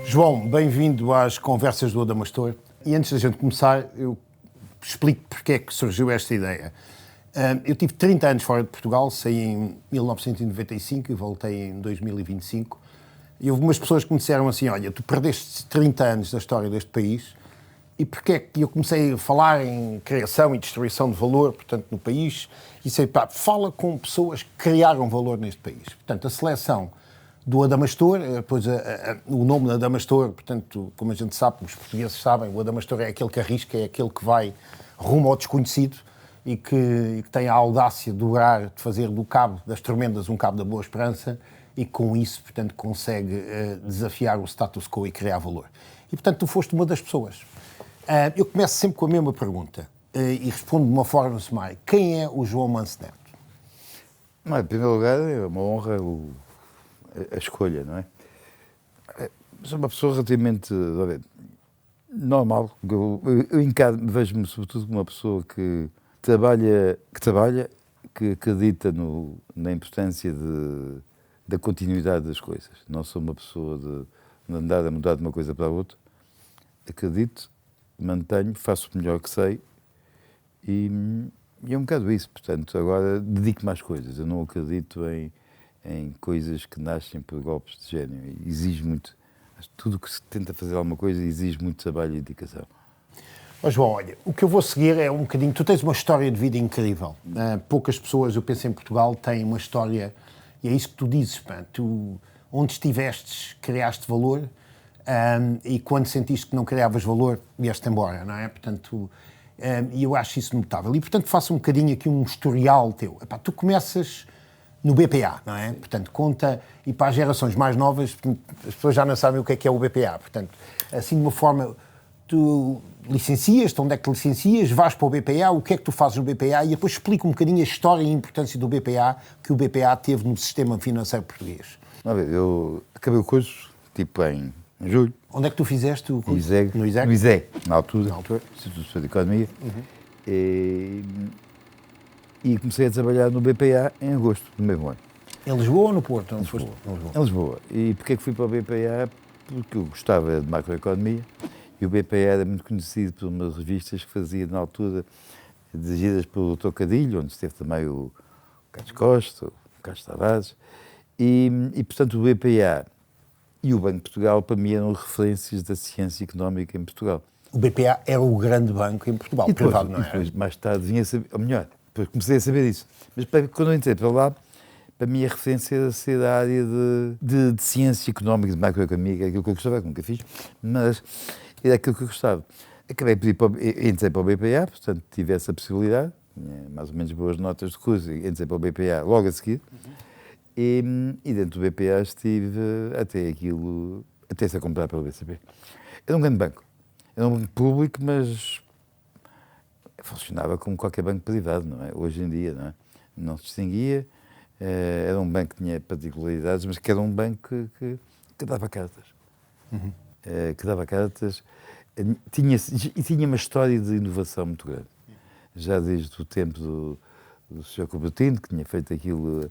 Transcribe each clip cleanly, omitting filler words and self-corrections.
João, bem-vindo às Conversas do Adamastor. E antes da gente começar, eu explico porque é que surgiu esta ideia. Eu tive 30 anos fora de Portugal, saí em 1995 e voltei em 2025. E houve umas pessoas que me disseram assim, olha, tu perdeste 30 anos da história deste país e porque é que eu comecei a falar em criação e distribuição de valor, portanto, no país, e sei, pá, fala com pessoas que criaram valor neste país. Portanto, a seleção do Adamastor, depois o nome da Adamastor, portanto, como a gente sabe, os portugueses sabem, o Adamastor é aquele que arrisca, é aquele que vai rumo ao desconhecido e que tem a audácia de orar, de fazer do cabo das tormentas um cabo da boa esperança e com isso, portanto, consegue desafiar o status quo e criar valor. E, portanto, tu foste uma das pessoas. Eu começo sempre com a mesma pergunta e respondo de uma forma sumária. Quem é o João Manso Neto? Em primeiro lugar, é uma honra a escolha, não é? Sou uma pessoa relativamente normal. Vejo-me sobretudo como uma pessoa que trabalha, que acredita na importância da continuidade das coisas. Não sou uma pessoa de andar a mudar de uma coisa para a outra. Acredito, mantenho, faço o melhor que sei e é um bocado isso. Portanto, agora dedico-me às coisas. Eu não acredito em coisas que nascem por golpes de gênio. Exige muito. Tudo que se tenta fazer alguma coisa exige muito trabalho e dedicação. João, olha, o que eu vou seguir é um bocadinho... Tu tens uma história de vida incrível. Poucas pessoas, eu penso em Portugal, têm uma história... E é isso que tu dizes, pá. Tu, onde estiveste, criaste valor e quando sentiste que não criavas valor, vieste embora, não é? Portanto, e eu acho isso notável. E, portanto, faço um bocadinho aqui um historial teu. Epá, tu começas no BPA, não é? Portanto, conta... E para as gerações mais novas, as pessoas já não sabem o que é o BPA. Portanto, assim, de uma forma... Tu licencias-te, onde é que te licencias, vais para o BPA, o que é que tu fazes no BPA e depois explica um bocadinho a história e a importância do BPA que o BPA teve no sistema financeiro português. Eu acabei o curso, tipo em julho. Onde é que tu fizeste o curso? No ISEG. No ISEG, na altura. Instituto de Economia. E comecei a trabalhar no BPA em agosto do mesmo ano. Em Lisboa ou no Porto? Em Lisboa. E porquê que fui para o BPA? Porque eu gostava de macroeconomia. E o BPA era muito conhecido por umas revistas que fazia, na altura, dirigidas pelo Dr. Cadilho, onde esteve também o Carlos Costa, o Carlos Tavares. E, portanto, o BPA e o Banco de Portugal, para mim, eram referências da ciência económica em Portugal. O BPA era o grande banco em Portugal, e depois, privado, não é? Depois, mais tarde, vinha a saber, ou melhor, depois comecei a saber isso. Mas quando eu entrei para lá, para mim a referência era ser a área de ciência económica, de macroeconomia, que é aquilo que eu gostava, que nunca fiz, mas era aquilo que eu gostava. Acabei de entrei para o BPA, portanto tive essa possibilidade, mais ou menos boas notas de curso, entrei para o BPA logo a seguir, e dentro do BPA estive até ser comprado pelo BCP. Era um grande banco, era um banco público, mas funcionava como qualquer banco privado, não é? Hoje em dia, não é? Não se distinguia, era um banco que tinha particularidades, mas que era um banco que dava cartas. Que dava cartas, tinha uma história de inovação muito grande. Já desde o tempo do Sr. Coubertino, que tinha feito aquilo,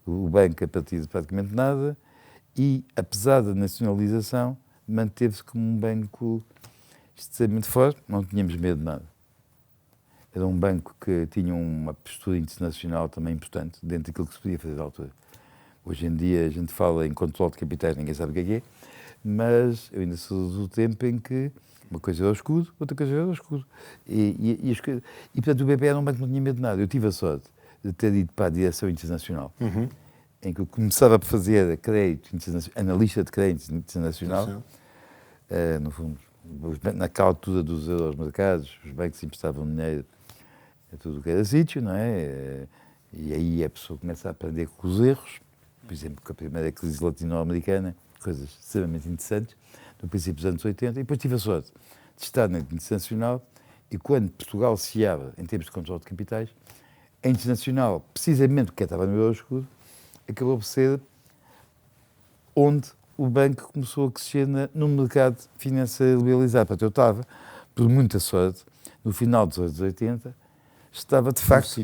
o banco a partir de praticamente nada, e, apesar da nacionalização, manteve-se como um banco extremamente forte, não tínhamos medo de nada. Era um banco que tinha uma postura internacional também importante, dentro daquilo que se podia fazer à altura. Hoje em dia a gente fala em controle de capitais, ninguém sabe o que é, mas eu ainda sou do tempo em que uma coisa era o escudo, outra coisa era o escudo. E portanto, o BPA era um banco que não tinha medo de nada. Eu tive a sorte de ter ido para a direção internacional, em que eu começava a fazer crédito internacional, analista de crédito internacional, no fundo, naquela altura dos euromercados, os bancos emprestavam dinheiro a tudo o que era sítio, não é? E aí a pessoa começa a aprender com os erros, por exemplo, com a primeira crise latino-americana, coisas extremamente interessantes, no princípio dos anos 80, e depois tive a sorte de estar na internacional, e quando Portugal se abre em termos de controle de capitais, a internacional, precisamente porque estava no Euroscudo, acabou por ser onde o banco começou a crescer no mercado financeiro liberalizado. Portanto, eu estava por muita sorte, no final dos anos 80, estava de facto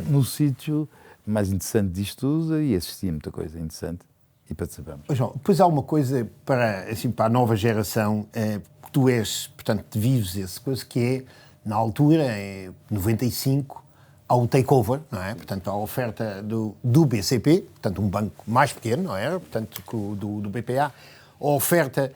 no sítio mais interessante disto tudo e assistia a muita coisa interessante e participamos. João, depois há uma coisa para a nova geração, que tu és, portanto, vives essa coisa que é, na altura, em 95, há o takeover, não é? Portanto, a oferta do BCP, portanto, um banco mais pequeno, não é? Portanto, do BPA, a oferta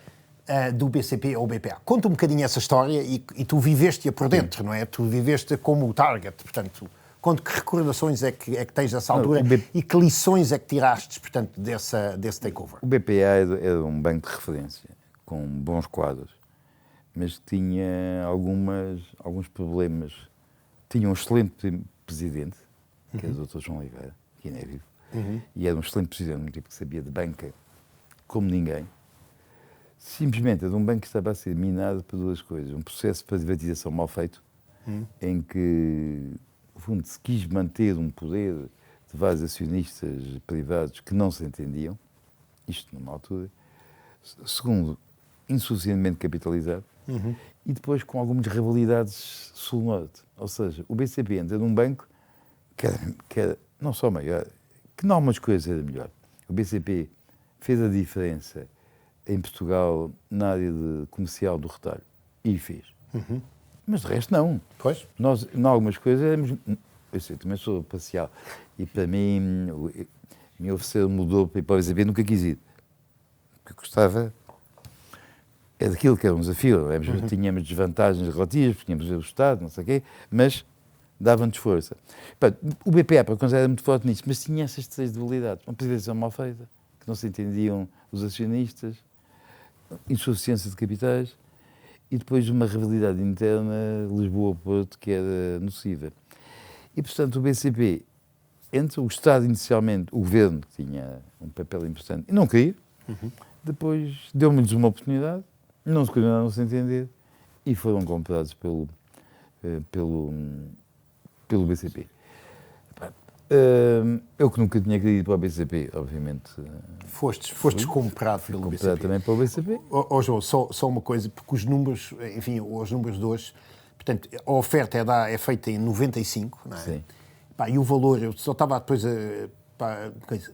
do BCP ao BPA. Conta um bocadinho essa história e tu viveste-a por dentro, não é? Tu viveste como o target, portanto, conta que recordações é que tens dessa altura e que lições é que tiraste, portanto, desse takeover? O BPA era um banco de referência, com bons quadros, mas que tinha alguns problemas. Tinha um excelente presidente, que era o Dr. João Oliveira, que ainda é vivo, e era um excelente presidente, um tipo que sabia de banca como ninguém. Simplesmente era um banco que estava a ser minado por duas coisas. Um processo de privatização mal feito, em que, no fundo, se quis manter um poder de vários acionistas privados que não se entendiam, isto numa altura. Segundo, insuficientemente capitalizado, e depois com algumas rivalidades sul-norte. Ou seja, o BCP entra num banco que era não só maior, que em algumas coisas era melhor. O BCP fez a diferença em Portugal na área comercial do retalho, e fez. Mas de resto não. Pois. Nós, em algumas coisas, éramos... Eu sei, também sou parcial. E para mim, me ofereceram, mudou para ir para o BCP, nunca quis ir. O que eu gostava é daquilo que era um desafio. Tínhamos desvantagens relativas, porque tínhamos o Estado, não sei o quê, mas davam-nos força. O BPA, para nós, era muito forte nisso, mas tinha essas três debilidades. Uma privatização mal feita, que não se entendiam os acionistas, insuficiência de capitais, e depois uma rivalidade interna Lisboa-Porto que era nociva. E, portanto, o BCP, entre o Estado inicialmente, o Governo, que tinha um papel importante, e não queria, depois deu-me-lhes uma oportunidade, não se continuaram a se entender, e foram comprados pelo BCP. Eu que nunca tinha querido ir para o BCP, obviamente. Fostes comprado pelo BCP. Também pelo BCP. João, só uma coisa, porque os números, enfim, os números de hoje, portanto, a oferta é feita em 95, não é? Sim. E o valor, eu só estava depois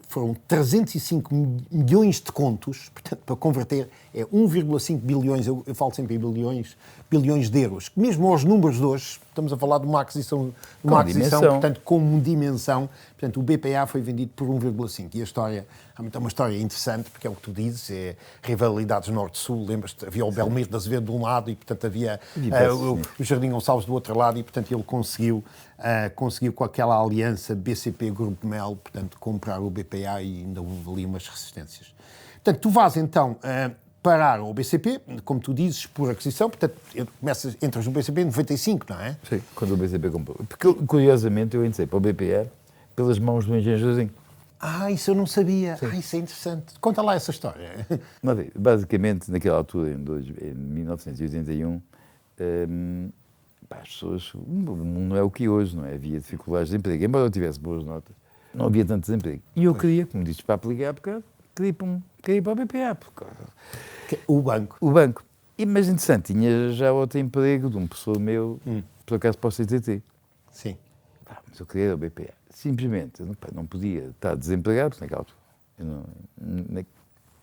foram 305 milhões de contos, portanto, para converter, é 1,5 bilhões, eu falo sempre em bilhões de euros. Mesmo aos números de hoje, estamos a falar de uma aquisição, portanto, com dimensão. Portanto, o BPA foi vendido por 1,5. E a história, é uma história interessante, porque é o que tu dizes, é rivalidades norte-sul. Lembras-te, havia o Belmiro de Azevedo de um lado e, portanto, havia o Jardim Gonçalves do outro lado e, portanto, ele conseguiu com aquela aliança BCP Grupo Mel, portanto, comprar o BPA e ainda houve ali umas resistências. Portanto, tu vais então parar ao BCP, como tu dizes, por aquisição, portanto, entras no BCP em 95, não é? Sim, quando o BCP comprou. Porque, curiosamente, eu entrei para o BPA pelas mãos do engenheiro Josinho. Isso eu não sabia. Isso é interessante. Conta lá essa história. Basicamente, naquela altura, em 1981, as pessoas, o mundo não é o que é hoje, não é? Havia dificuldades de emprego, embora eu tivesse boas notas, não havia tanto desemprego. E eu queria, como disse para aplicar, porque queria ir para o BPA. O banco. O banco. Mas, interessante, tinha já outro emprego de um professor meu, por acaso para o CTT. Sim. Mas eu queria ir ao BPA. Simplesmente, não podia estar desempregado, porque naquela altura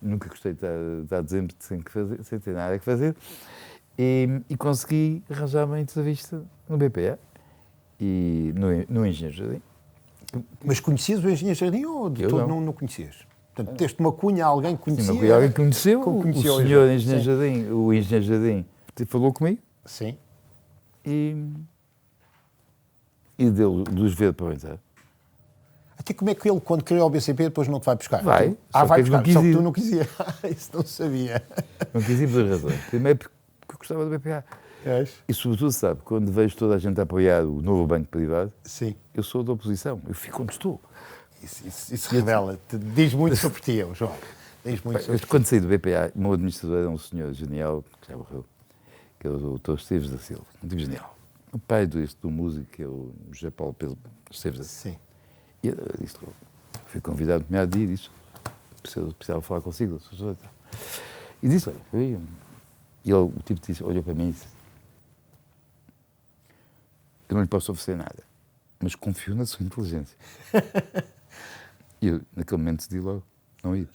nunca gostei de estar desempregado sem ter nada a fazer. E consegui arranjar uma entrevista no BPA e no Engenheiro Jardim. Mas conhecias o Engenheiro Jardim ou de todo não conhecias? Portanto, teste uma cunha, alguém conhecia? Sim, alguém conheceu, o senhor Engenheiro Jardim, o Engenheiro Jardim falou comigo. Sim. E deu luz verde para eu entrar. Até como é que ele, quando criou o BCP, depois não te vai buscar? Vai. Vai buscar, só que tu não quisias. Isso não sabia. Não quis ir por duas razões. Primeiro, porque eu gostava do BPA. E, sobretudo, sabe, quando vejo toda a gente a apoiar o novo banco privado, sim, eu sou da oposição. Eu fico onde estou. Isso revela. Diz muito sobre ti, João. Diz muito sobre ti. Quando saí do BPA, o meu administrador era um senhor genial, que já morreu, que é o Dr. Esteves da Silva. Um tipo genial. O pai do músico, que é o José Paulo Pedro Esteves da Silva. Sim. E eu fui convidado no primeiro dia e disse: precisava falar consigo. E disse: olha, e ele, o tipo disse, olhou para mim e disse: eu não lhe posso oferecer nada, mas confio na sua inteligência. E eu, naquele momento, decidi logo não ir.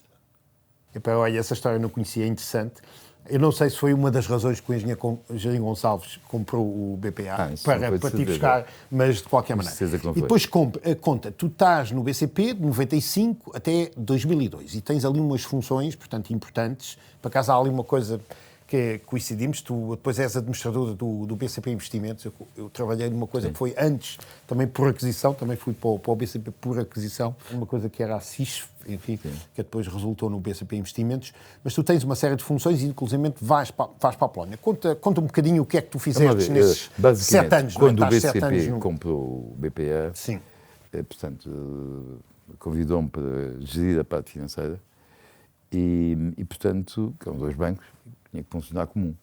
Epá, olha, essa história eu não conhecia, é interessante. Eu não sei se foi uma das razões que o engenheiro Jardim Gonçalves comprou o BPA para te buscar, mas de qualquer maneira. E depois conta, tu estás no BCP de 95 até 2002 e tens ali umas funções, portanto, importantes. Por acaso há ali uma coisa que coincidimos, tu depois és administrador do BCP Investimentos, eu trabalhei numa coisa que foi antes, também por aquisição, também fui para o BCP por aquisição, uma coisa que era a CISF, enfim, que depois resultou no BCP Investimentos, mas tu tens uma série de funções e inclusive vais para a Polónia. Conta um bocadinho o que é que tu fizeste nesses 7 anos. Quando o BCP comprou o BPA, sim. Portanto, convidou-me para gerir a parte financeira e portanto, que eram 2 bancos, tinha que funcionar comum.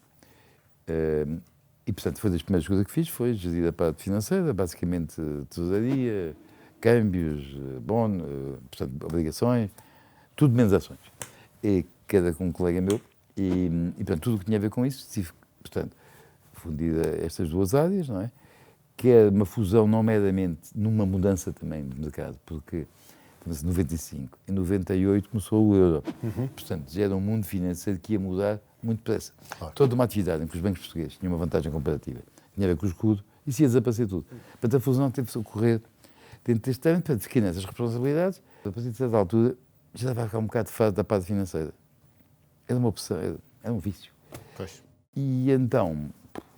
E, portanto, foi das primeiras coisas que fiz, foi gerir a parte financeira, basicamente tesouraria, câmbios, portanto, obrigações, tudo menos ações. E cada com um colega meu, e portanto, tudo o que tinha a ver com isso, tive, portanto, fundir estas 2 áreas, não é? Que é uma fusão não meramente numa mudança também de mercado, porque em 95, em 98 começou o euro. Portanto, já era um mundo financeiro que ia mudar muito depressa. Claro. Toda uma atividade em que os bancos portugueses tinham uma vantagem comparativa, tinha a ver com o escudo, e se ia desaparecer tudo. Portanto, a fusão teve de ocorrer dentro deste ano, para ficar nessas responsabilidades, a partir de certa altura, já estava a ficar um bocado de fado da parte financeira. Era uma opção, era um vício. Pois. E então,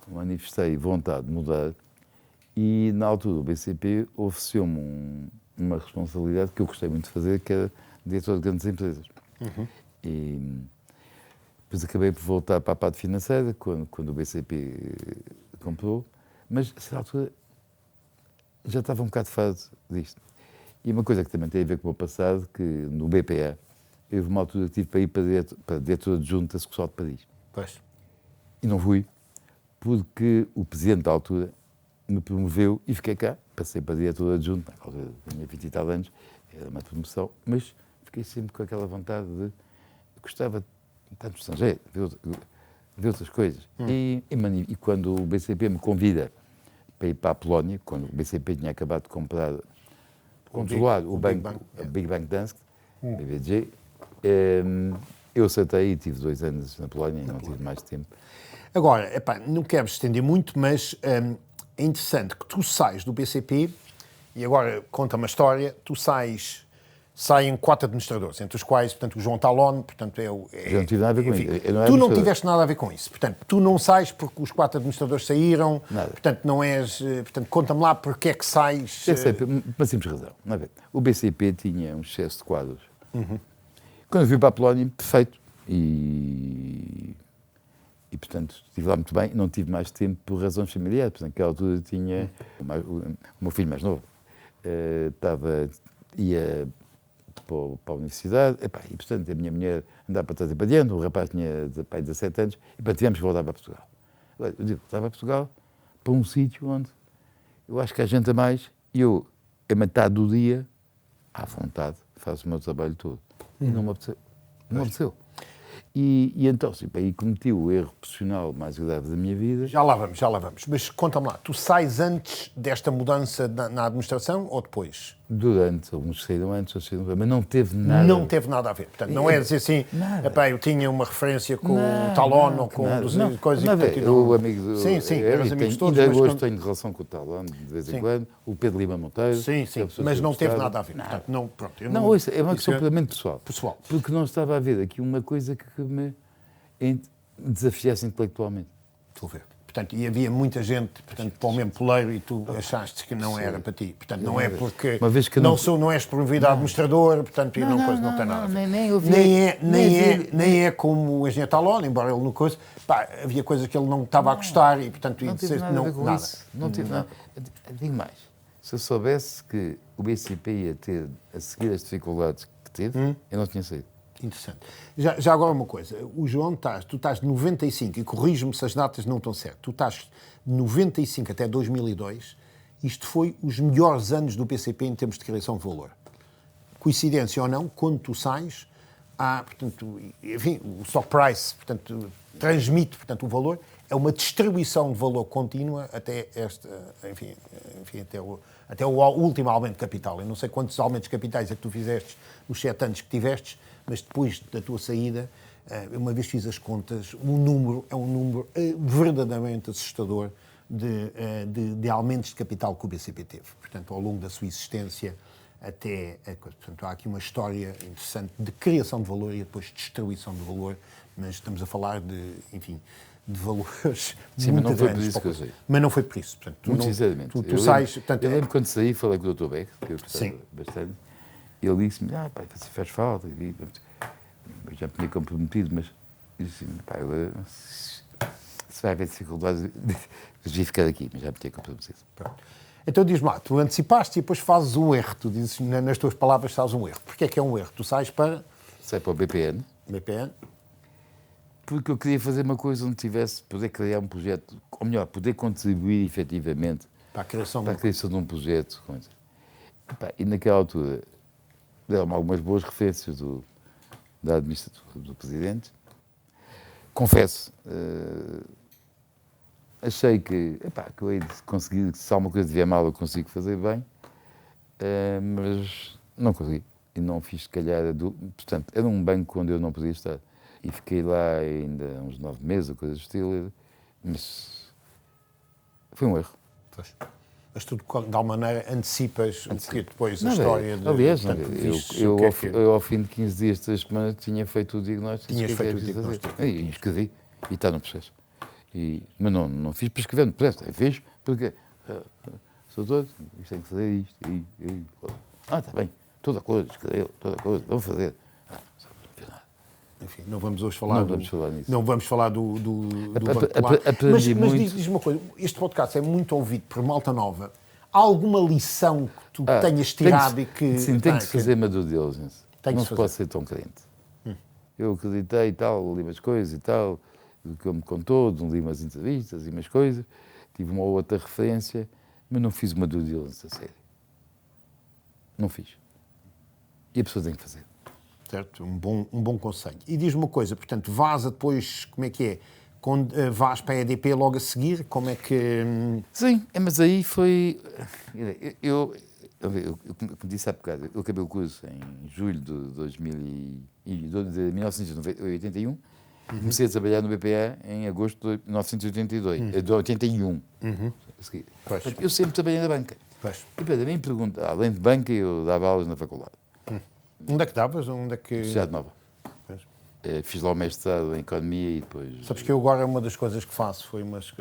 manifestei vontade de mudar, e na altura o BCP ofereceu-me uma responsabilidade que eu gostei muito de fazer, que era diretor de grandes empresas. E depois acabei por voltar para a parte financeira, quando o BCP comprou, mas a certa altura já estava um bocado fado disto. E uma coisa que também tem a ver com o meu passado, que no BPA, houve uma altura que tive para ir para diretor adjunto da Sucursal de Paris. Pois. E não fui, porque o presidente da altura me promoveu e fiquei cá. Passei para diretor adjunto, na altura tinha 20 e tal anos, era uma promoção, mas fiquei sempre com aquela vontade de... Gostava de estar no estrangeiro, ver outras coisas. E quando o BCP me convida para ir para a Polónia, quando o BCP tinha acabado de comprar, controlar o banco, Big Bank Danske, BBG, eu aceitei e tive 2 anos na Polónia e não tive mais tempo. Agora, não quero estender muito, mas é interessante que tu sais do BCP e agora conta uma história, saem 4 administradores, entre os quais, portanto, o João Talon, portanto, eu não tive nada a ver com isso. Tu não tiveste nada a ver com isso. Portanto, tu não sais porque os 4 administradores saíram, nada. Portanto, não és... Portanto, conta-me lá porque é que sais... Eu sei, por uma simples razão. Não é? O BCP tinha um excesso de quadros. Quando eu vim para a Polónia, perfeito. E, portanto, estive lá muito bem. Não tive mais tempo por razões familiares. Portanto, naquela altura tinha... O meu filho mais novo ia para a universidade, e portanto a minha mulher andava para trás e para diante, o rapaz tinha 17 anos, e tivemos que voltar para Portugal. Eu digo, voltar para Portugal, para um sítio onde eu acho que há gente a mais, e eu, a metade do dia, à vontade, faço o meu trabalho todo. E não me apeteceu. Não me apeteceu. E então, aí cometi o erro profissional mais grave da minha vida. Já lá vamos. Mas conta-me lá, tu sais antes desta mudança na administração ou depois? Durante, alguns saíram antes, outros saíram depois, mas não teve nada. Não teve nada a ver. Portanto, não é dizer assim, eu tinha uma referência com o Talon ou com coisas... O amigo do... Sim, eram amigos todos. Ainda hoje tenho relação com o Talon, de vez em quando. O Pedro Lima Monteiro. Sim, mas não teve nada a ver. Portanto, é uma questão puramente pessoal. Porque não estava a haver aqui uma coisa que me desafiasse intelectualmente. Estou a ver. Portanto, e havia muita gente, portanto, para o mesmo poleiro e tu achaste que não era para ti. Portanto, não é porque uma vez que não és promovido a administrador, portanto, não tem nada a ver. Nem é como o engenheiro Talon, embora ele no coisa, havia coisas que ele não estava a gostar e, portanto, não tive nada a ver com isso. Não tive nada. Digo mais, se eu soubesse que o BCP ia ter a seguir as dificuldades que teve, eu não tinha saído. Interessante. Já agora uma coisa, o João, tu estás de 95, e corrijo-me se as datas não estão certas, tu estás de 95 até 2002, isto foi os melhores anos do PCP em termos de criação de valor. Coincidência ou não, quando tu sais, há, portanto, enfim, o stock price, portanto, transmite, portanto, o valor, é uma distribuição de valor contínua até enfim, até o último aumento de capital. Eu não sei quantos aumentos de capitais é que tu fizeste nos 7 anos que tivestes, mas depois da tua saída, uma vez fiz as contas, é um número verdadeiramente assustador de aumentos de capital que o BCP teve. Portanto, ao longo da sua existência, portanto, há aqui uma história interessante de criação de valor e depois de distribuição de valor, mas estamos a falar de, enfim, de valores Sim, muito mas não foi grandes. por isso que eu saí. Mas não foi por isso. Portanto, Muito sinceramente. Tu sais... Portanto, eu lembro quando saí, falei com o Dr. Beck, que eu gostava Sim. bastante, e ele disse-me, pá, você faz falta, e, eu já me tinha comprometido, mas eu disse, pá, se vai haver dificuldades, devia ficar aqui, mas já me tinha comprometido. Então diz-me lá, tu antecipaste e depois fazes um erro. Tu dizes, nas tuas palavras, fazes um erro. Porquê é que é um erro? Tu sais para... Sai para o BPN, porque eu queria fazer uma coisa onde tivesse, poder criar um projeto, ou melhor, poder contribuir efetivamente para a criação de um projeto. E naquela altura deram-me algumas boas referências da administração do Presidente. Confesso, achei que eu hei de conseguir, se alguma coisa vier mal eu consigo fazer bem, mas não consegui. E não fiz, se calhar, portanto, era um banco onde eu não podia estar. E fiquei lá ainda uns 9 meses, ou coisa do estilo, mas foi um erro. Pois. Mas tu, de alguma maneira, antecipas o que depois a história de... Aliás, portanto, eu ao fim de 15 dias, 3 semanas, tinha feito o diagnóstico. Tinhas feito o diagnóstico. E escrevi, e está no processo. Mas não fiz para escrever no processo, fiz porque sou todo, isto tem que fazer isto, está bem, toda a coisa, escreveu, toda a coisa, vamos fazer. Enfim, não vamos hoje falar nisso. Não vamos falar do Banco Mas diz-me uma coisa, este podcast é muito ouvido por malta nova. Há alguma lição que tu tenhas tirado e que... Sim, tem que se fazer uma due diligence. Não se pode ser tão crente. Eu acreditei e tal, li umas coisas e tal, do que ele me contou, li umas entrevistas e umas coisas, tive uma ou outra referência, mas não fiz uma due diligence a sério. Não fiz. E a pessoa tem que fazer. Certo? Um bom conselho. E diz-me uma coisa, portanto, vaza depois, como é que é? Quando vais para a EDP logo a seguir, como é que... Sim, mas aí foi... Eu como disse há bocado, eu acabei o curso em julho de 1981, comecei a trabalhar no BPA em agosto de 1982, de 81. Eu sempre trabalhei na banca. Pois. E para mim pergunta, além de banca, eu dava aulas na faculdade. Onde é que estavas? Cidade Nova. Fiz lá o mestrado em Economia e depois... Sabes que eu agora uma das coisas que faço,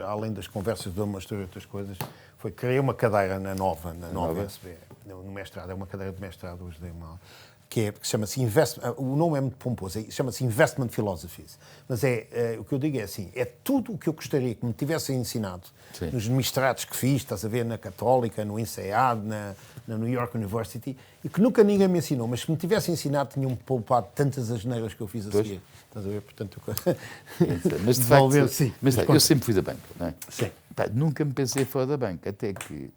além das conversas de uma história e outras coisas, foi criei uma cadeira na Nova SB, no mestrado, é uma cadeira de mestrado, hoje dei mal, que chama-se o nome é muito pomposo, chama-se Investment Philosophies, mas o que eu digo é assim, é tudo o que eu gostaria que me tivessem ensinado nos mestrados que fiz, estás a ver, na Católica, no INSEAD, na New York University, e que nunca ninguém me ensinou, mas se me tivessem ensinado tinham-me poupado tantas asneiras que eu fiz a seguir. Estás a ver? Portanto, mas de facto, eu sempre fui da banca, não é? Sim. Nunca me pensei fora da banca, até que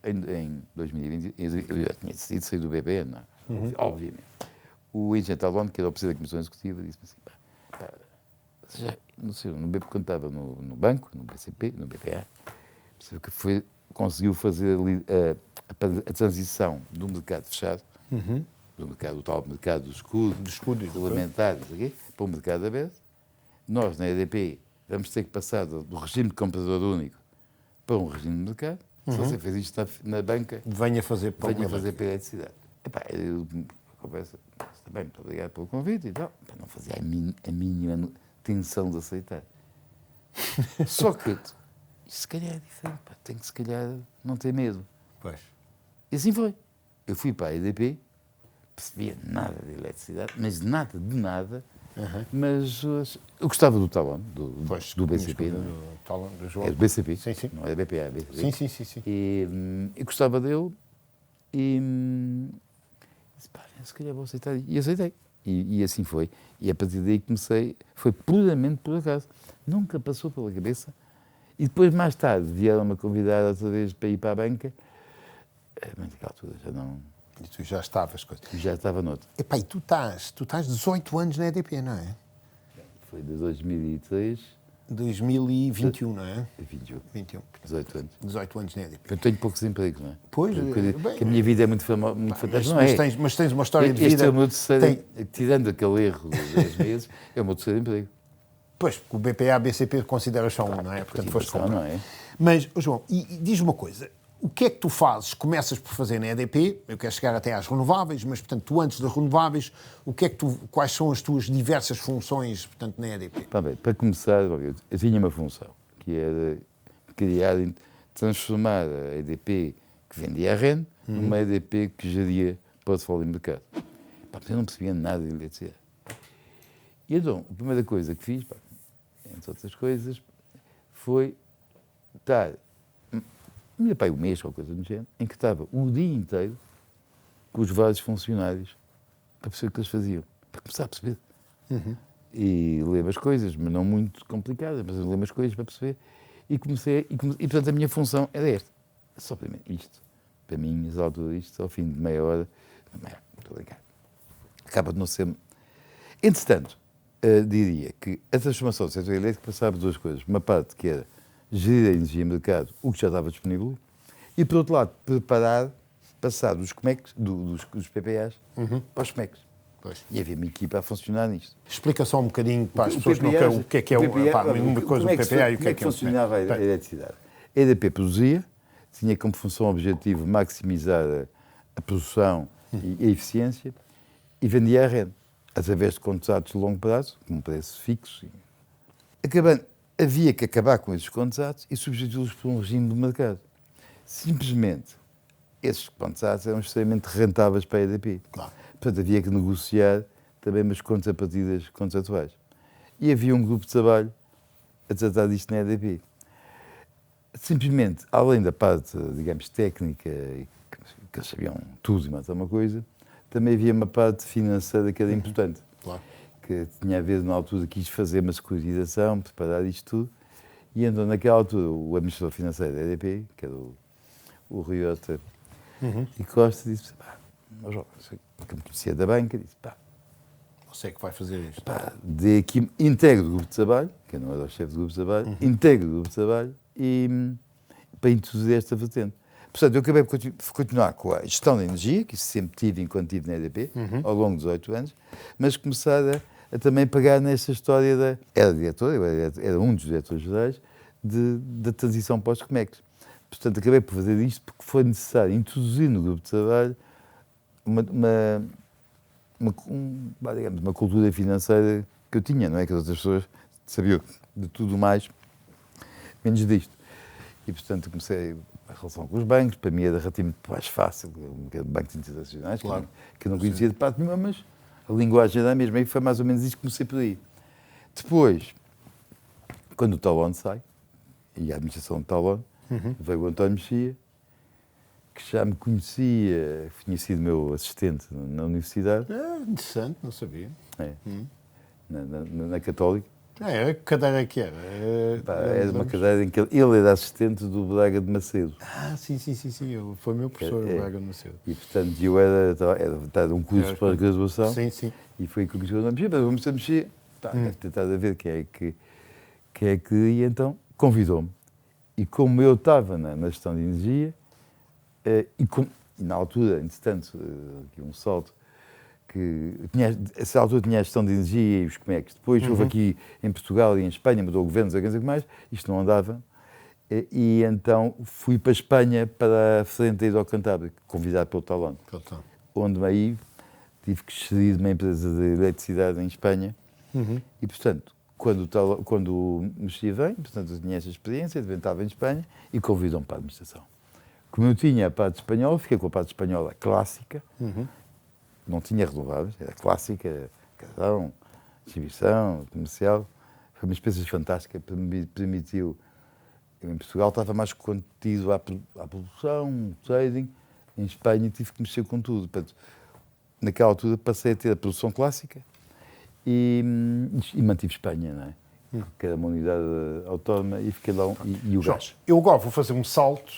em 2020, eu já tinha decidido sair do BPN, não é? Obviamente. O engenheiro Talon, que era o presidente da Comissão Executiva, disse-me assim, não sei, quando estava no banco, no BCP, no BPA, que conseguiu fazer a transição do mercado fechado, do tal mercado do escudo regulamentar, para o mercado aberto. Nós, na EDP, vamos ter que passar do regime de comprador único para um regime de mercado. Se você fez isto na banca, venha fazer para a eletricidade. Eu conversa, está bem, muito obrigado pelo convite e tal. Não fazia a mínima tensão de aceitar. Só que, se calhar é diferente, tem que se calhar não ter medo. Pois. E assim foi. Eu fui para a EDP, percebia nada de eletricidade, mas nada de nada, mas eu gostava do Talon, do BCP. Do João. É do BCP, sim. não é BPA, é BCP. Sim. E eu gostava dele e disse, se calhar vou aceitar. E aceitei. E assim foi. E a partir daí comecei, foi puramente por acaso. Nunca passou pela cabeça. E depois, mais tarde, vieram-me convidar outra vez para ir para a banca. Mas naquela altura já não... E tu já estavas... Já estava noutra. Epá, e tu estás 18 anos na EDP, não é? Foi de 2003 2021, não é? a 21. 21. 18 anos. 18 anos na EDP. Eu tenho poucos empregos, não é? Pois, que a minha vida é muito fantástica, não é? Mas tens uma história de Este vida... é o meu terceiro, tirando aquele erro dos 10 meses, é o meu terceiro emprego. Pois, porque o BPA, BCP considera só um, não é? Portanto, foste comprar. Não é? Mas, João, e diz-me uma coisa. O que é que tu fazes? Começas por fazer na EDP, eu quero chegar até às renováveis, mas, portanto, tu antes das renováveis, quais são as tuas diversas funções, portanto, na EDP? Bem, para começar, eu tinha uma função, que era criar, transformar a EDP que vendia a REN numa EDP que geria portfólio de mercado. Eu não percebia nada de eletricidade. E então, a primeira coisa que fiz, entre outras coisas, foi estar, um mês ou coisa do género, em que estava o dia inteiro com os vários funcionários para perceber o que eles faziam, para começar a perceber. E ler as coisas, mas não muito complicadas, mas ler as coisas para perceber. E portanto, a minha função era esta. Só para mim, isto. Para mim, às alturas, isto, ao fim de meia hora, estou a brincar. Acaba de não ser... Entretanto, diria que a transformação do setor elétrico passava por duas coisas. Uma parte que era gerir a energia de mercado, o que já estava disponível, e, por outro lado, passar dos COMEX, dos PPAs, para os COMEX. Pois. E havia uma equipa a funcionar nisto. Explica só um bocadinho para as pessoas o que é o PPA e o que é que funcionava a eletricidade. A EDP produzia, tinha como função objetivo maximizar a produção e a eficiência, e vendia a rede, através de contratos de longo prazo, com um preço fixo. Havia que acabar com esses contratos e substituí-los por um regime de mercado. Simplesmente, esses contratos eram extremamente rentáveis para a EDP. Claro. Portanto, havia que negociar também umas contrapartidas contratuais. E havia um grupo de trabalho a tratar disto na EDP. Simplesmente, além da parte, digamos, técnica, que eles sabiam tudo e mais alguma coisa, também havia uma parte financeira que era importante. Claro. Que tinha a ver, na altura, quis fazer uma securitização, preparar isto tudo. E então, naquela altura, o administrador financeiro da EDP, que era o Rui Horta e Costa, disse: que me conhecia da banca, disse: você é que vai fazer isto. Dê aqui, integre o grupo de trabalho, que eu não era o chefe do grupo de trabalho, integre o grupo de trabalho e para introduzir esta vertente. Portanto, eu acabei por continuar com a gestão da energia, que sempre tive enquanto estive na EDP, ao longo dos 8 anos, mas começar a também pegar nessa história Era diretor, eu era um dos diretores gerais da transição pós-Comex. Portanto, acabei por fazer isto porque foi necessário introduzir no grupo de trabalho uma cultura financeira que eu tinha, não é? Que as outras pessoas sabiam de tudo mais, menos disto. E, portanto, comecei a relação com os bancos, para mim era relativamente mais fácil, bancos internacionais, claro, que eu não conhecia de parte nenhuma, mas a linguagem era a mesma, e foi mais ou menos isso que comecei por aí. Depois, quando o Talon sai, e a administração do Talon, veio o António Mexia, que já me conhecia, tinha sido meu assistente na universidade. Interessante, não sabia. Na Católica. Que cadeira que era? Era uma cadeira em que ele era assistente do Braga de Macedo. Sim. Foi meu professor, o Braga de Macedo. E, portanto, eu era um curso para a graduação. Sim. E foi com o que eu não mexia, mas vamos a mexer. Deve tentar a ver quem é que... E então convidou-me. E como eu estava na gestão de energia, e na altura, entretanto, aqui um salto, que essa altura tinha a gestão de energia e os COMEX. Depois houve aqui em Portugal e em Espanha, mudou o governo, não sei o que mais, isto não andava. E então fui para a Espanha para a frente da Hidrocantábrica, convidado pelo Talon, onde aí tive que gerir uma empresa de eletricidade em Espanha. E, portanto, quando o Mexia vem, portanto, eu tinha essa experiência, estava em Espanha e convidam-me para a administração. Como eu tinha a parte espanhola, fiquei com a parte espanhola clássica, não tinha renováveis, era clássica, era casão, distribuição, comercial. Foi uma experiência fantástica, me permitiu. Eu em Portugal estava mais contido à produção, trading. Em Espanha tive que mexer com tudo. Portanto, naquela altura passei a ter a produção clássica e mantive Espanha, não é? que era uma unidade autónoma, e fiquei lá, e o gás. Eu agora vou fazer um salto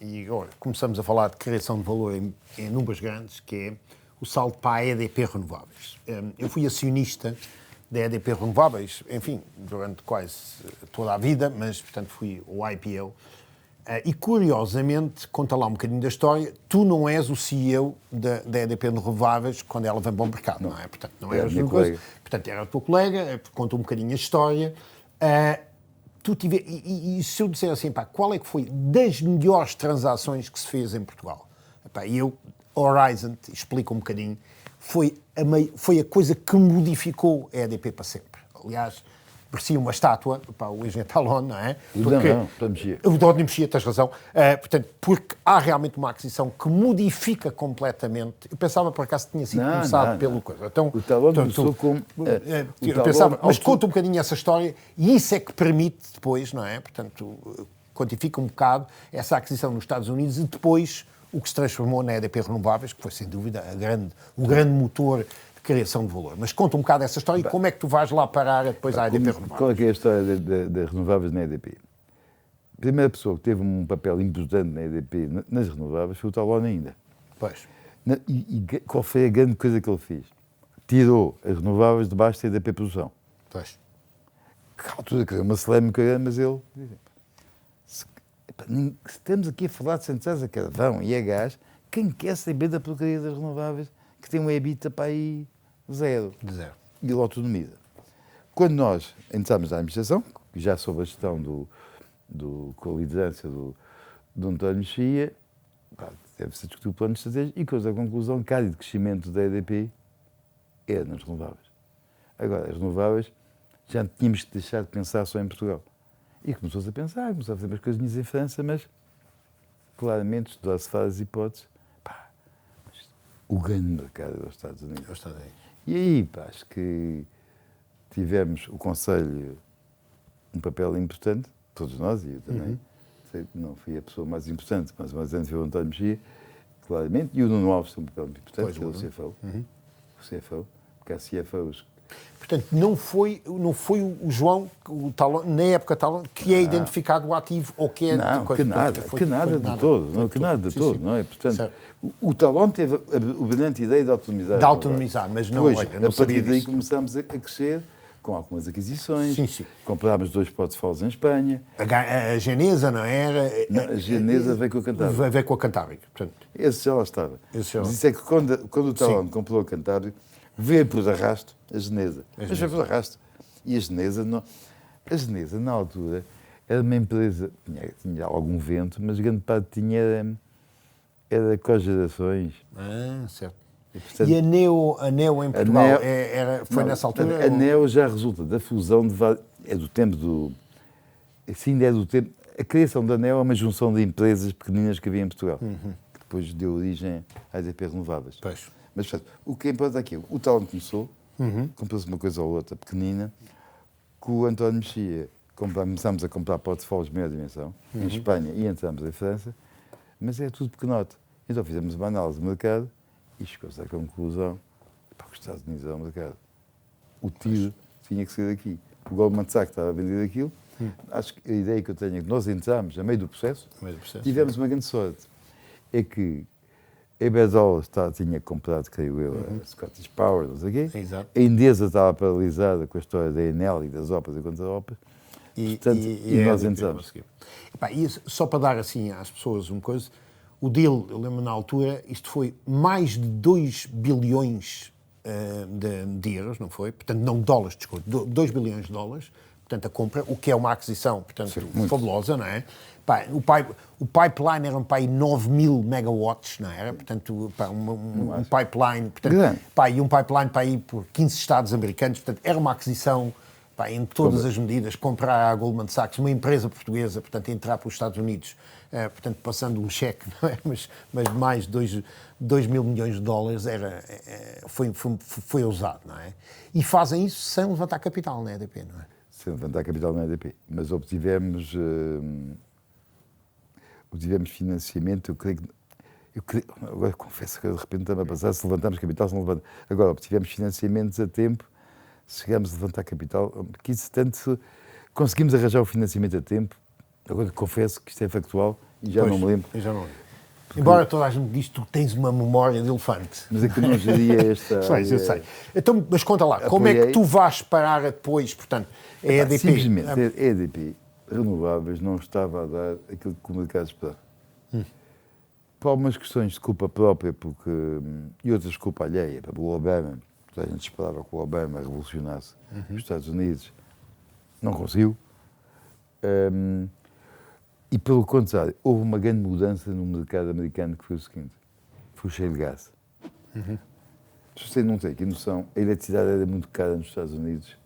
e agora começamos a falar de criação de valor em números grandes, que é o salto para a EDP Renováveis. Eu fui acionista da EDP Renováveis, enfim, durante quase toda a vida, mas, portanto, fui o IPO. E, curiosamente, conta lá um bocadinho da história, tu não és o CEO da EDP Renováveis quando ela vem para o mercado, não é? Portanto, não eras uma coisa. Portanto, era a tua colega, conta um bocadinho a história. E se eu disser assim, pá, qual é que foi das melhores transações que se fez em Portugal? E eu, Horizon, explico um bocadinho, foi a coisa que modificou a EDP para sempre. Aliás, parecia uma estátua, o engenheiro Talon, não é? O Dónio Mexia, tens razão. Portanto, porque há realmente uma aquisição que modifica completamente. Eu pensava, por acaso, que tinha sido começado pelo coisa. Então, o Talon começou como... eu pensava, mas conta um bocadinho essa história e isso é que permite depois, não é? Portanto, quantifica um bocado essa aquisição nos Estados Unidos e depois o que se transformou na EDP Renováveis, que foi, sem dúvida, o grande motor de criação de valor. Mas conta um bocado essa história e como é que tu vais lá parar depois à EDP Renováveis. Qual é que é a história das renováveis na EDP? A primeira pessoa que teve um papel importante na EDP, nas renováveis, foi o Talon ainda. Pois. E qual foi a grande coisa que ele fez? Tirou as renováveis debaixo da EDP Produção. Pois. Que altura que uma polémica, mas ele... Se estamos aqui a falar de centrais a carvão e a gás, quem quer saber da porcaria das renováveis que tem um EBITDA para aí zero. E ele autonomiza. Quando nós entramos na administração, já sob a gestão com a liderança do António Mexia, deve-se discutir o plano de estratégia e coisa a conclusão que a área de crescimento da EDP é nas renováveis. Agora, as renováveis já tínhamos que deixar de pensar só em Portugal. E começou-se a pensar, começou a fazer umas coisinhas em França, mas claramente estudar-se várias hipóteses. O grande mercado é os Estados Unidos. E aí, acho que tivemos o Conselho um papel importante, todos nós, e eu também. Não fui a pessoa mais importante, mas antes foi o António Mexia, claramente, e o Nuno Alves tem um papel muito importante, que é o CFO. O CFO, porque há CFOs. Portanto, não foi o João, o Talon, na época Talon, que é identificado o ativo ou que é... Não, que nada de todo, não é? Portanto, o Talon teve a brilhante ideia de autonomizar. De autonomizar, mas não, olha, não sabia disso. A partir daí começámos a crescer, com algumas aquisições. Sim. Comprámos 2 portfólios em Espanha. A Genesa, não era? Não, a Genesa veio com a Cantábrica. Veio com a Cantábrica, portanto. Esse já lá estava. Mas isso é que quando o Talon comprou a Cantábrica, veio por arrasto a Genesa. Mas veio por arrasto. E a Genesa, na altura, era uma empresa, tinha algum vento, mas grande parte tinha era cogerações. Certo. E a Neo em Portugal foi nessa altura? A Neo já resulta da fusão de vários... É do tempo do... Assim, é do tempo... A criação da Neo é uma junção de empresas pequeninas que havia em Portugal, que depois deu origem às EDP Renováveis. Pois. Mas, portanto, o que importa aqui, o Talon começou, comprou-se uma coisa ou outra pequenina, com o António Mexia começámos a comprar portfólios de maior dimensão, em Espanha e entramos em França, mas é tudo pequenote. Então fizemos uma análise do mercado e chegou-se à conclusão que os Estados Unidos eram o mercado. O tiro tinha que ser daqui. O Goldman Sachs estava a vender aquilo. Acho que a ideia que eu tenho é que nós entramos a meio do processo, tivemos uma grande sorte. É que a Iberdrola tinha comprado, creio eu, a Scottish Power, não sei o quê. Exato. A Endesa estava paralisada com a história da Enel e das óperas e contra-óperas. E nós entramos. Só para dar assim às pessoas uma coisa, o deal, eu lembro na altura, isto foi mais de 2 bilhões de euros, não foi? Portanto, não dólares, desculpe, 2 bilhões de dólares, portanto, a compra, o que é uma aquisição, portanto, fabulosa, não é? O pipeline era 9.000 megawatts, não era? Portanto, um pipeline, portanto, e um pipeline para ir por 15 estados americanos, portanto, era uma aquisição em todas as medidas, comprar a Goldman Sachs, uma empresa portuguesa, portanto, entrar para os Estados Unidos, portanto, passando um cheque, não é? Mas mais de 2 mil milhões de dólares foi ousado, não é? E fazem isso sem levantar capital na EDP, não é? Sem levantar capital na EDP. Mas obtivemos financiamento, eu creio, agora confesso que de repente está-me a passar se levantamos capital, se não levantamos. Agora, obtivemos financiamentos a tempo, chegámos a levantar capital, que isso tanto conseguimos arranjar o financiamento a tempo. Agora confesso que isto é factual e já Pois, não me lembro. eu já não lembro. Embora toda a gente diz que tu tens uma memória de elefante. Mas é que eu não geria esta... Sei, eu sei. Então, mas conta lá, como é que tu vais parar depois, portanto, a EDP? Simplesmente, a EDP Renováveis não estava a dar aquilo que o mercado esperava. Por algumas questões de culpa própria e outras de culpa alheia. O Obama, a gente esperava que o Obama revolucionasse os Estados Unidos, não conseguiu. E pelo contrário, houve uma grande mudança no mercado americano que foi o seguinte, foi o shale gas. Se você não tem aqui noção, a eletricidade era muito cara nos Estados Unidos.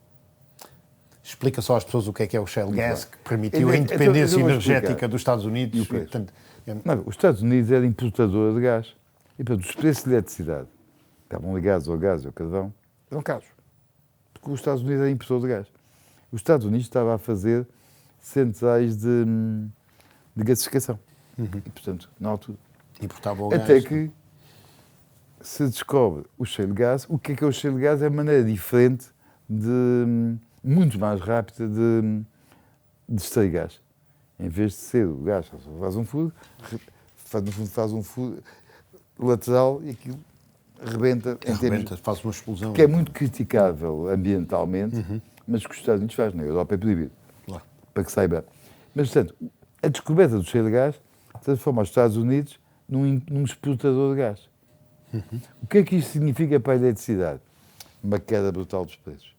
Explica só às pessoas o que é o shale gas, que permitiu a independência energética dos Estados Unidos. E o preço? Não, os Estados Unidos eram importador de gás. E, portanto, os preços de eletricidade, estavam ligados ao gás e ao carvão, eram caros. Porque os Estados Unidos eram importador de gás. Os Estados Unidos estava a fazer centrais de gasificação. E, portanto, na altura. Importava o gás. Até que se descobre o shale gas. O que é o shale gas? É uma maneira diferente, muito mais rápida de extrair gás. Em vez de ser o gás, faz um furo, faz um furo lateral e aquilo rebenta. Faz uma explosão. Que é muito criticável ambientalmente, mas que os Estados Unidos fazem. Na Europa é proibido. Claro. Para que saiba. Mas, portanto, a descoberta do shale gas transforma os Estados Unidos num exportador de gás. O que é que isto significa para a eletricidade? Uma queda brutal dos preços.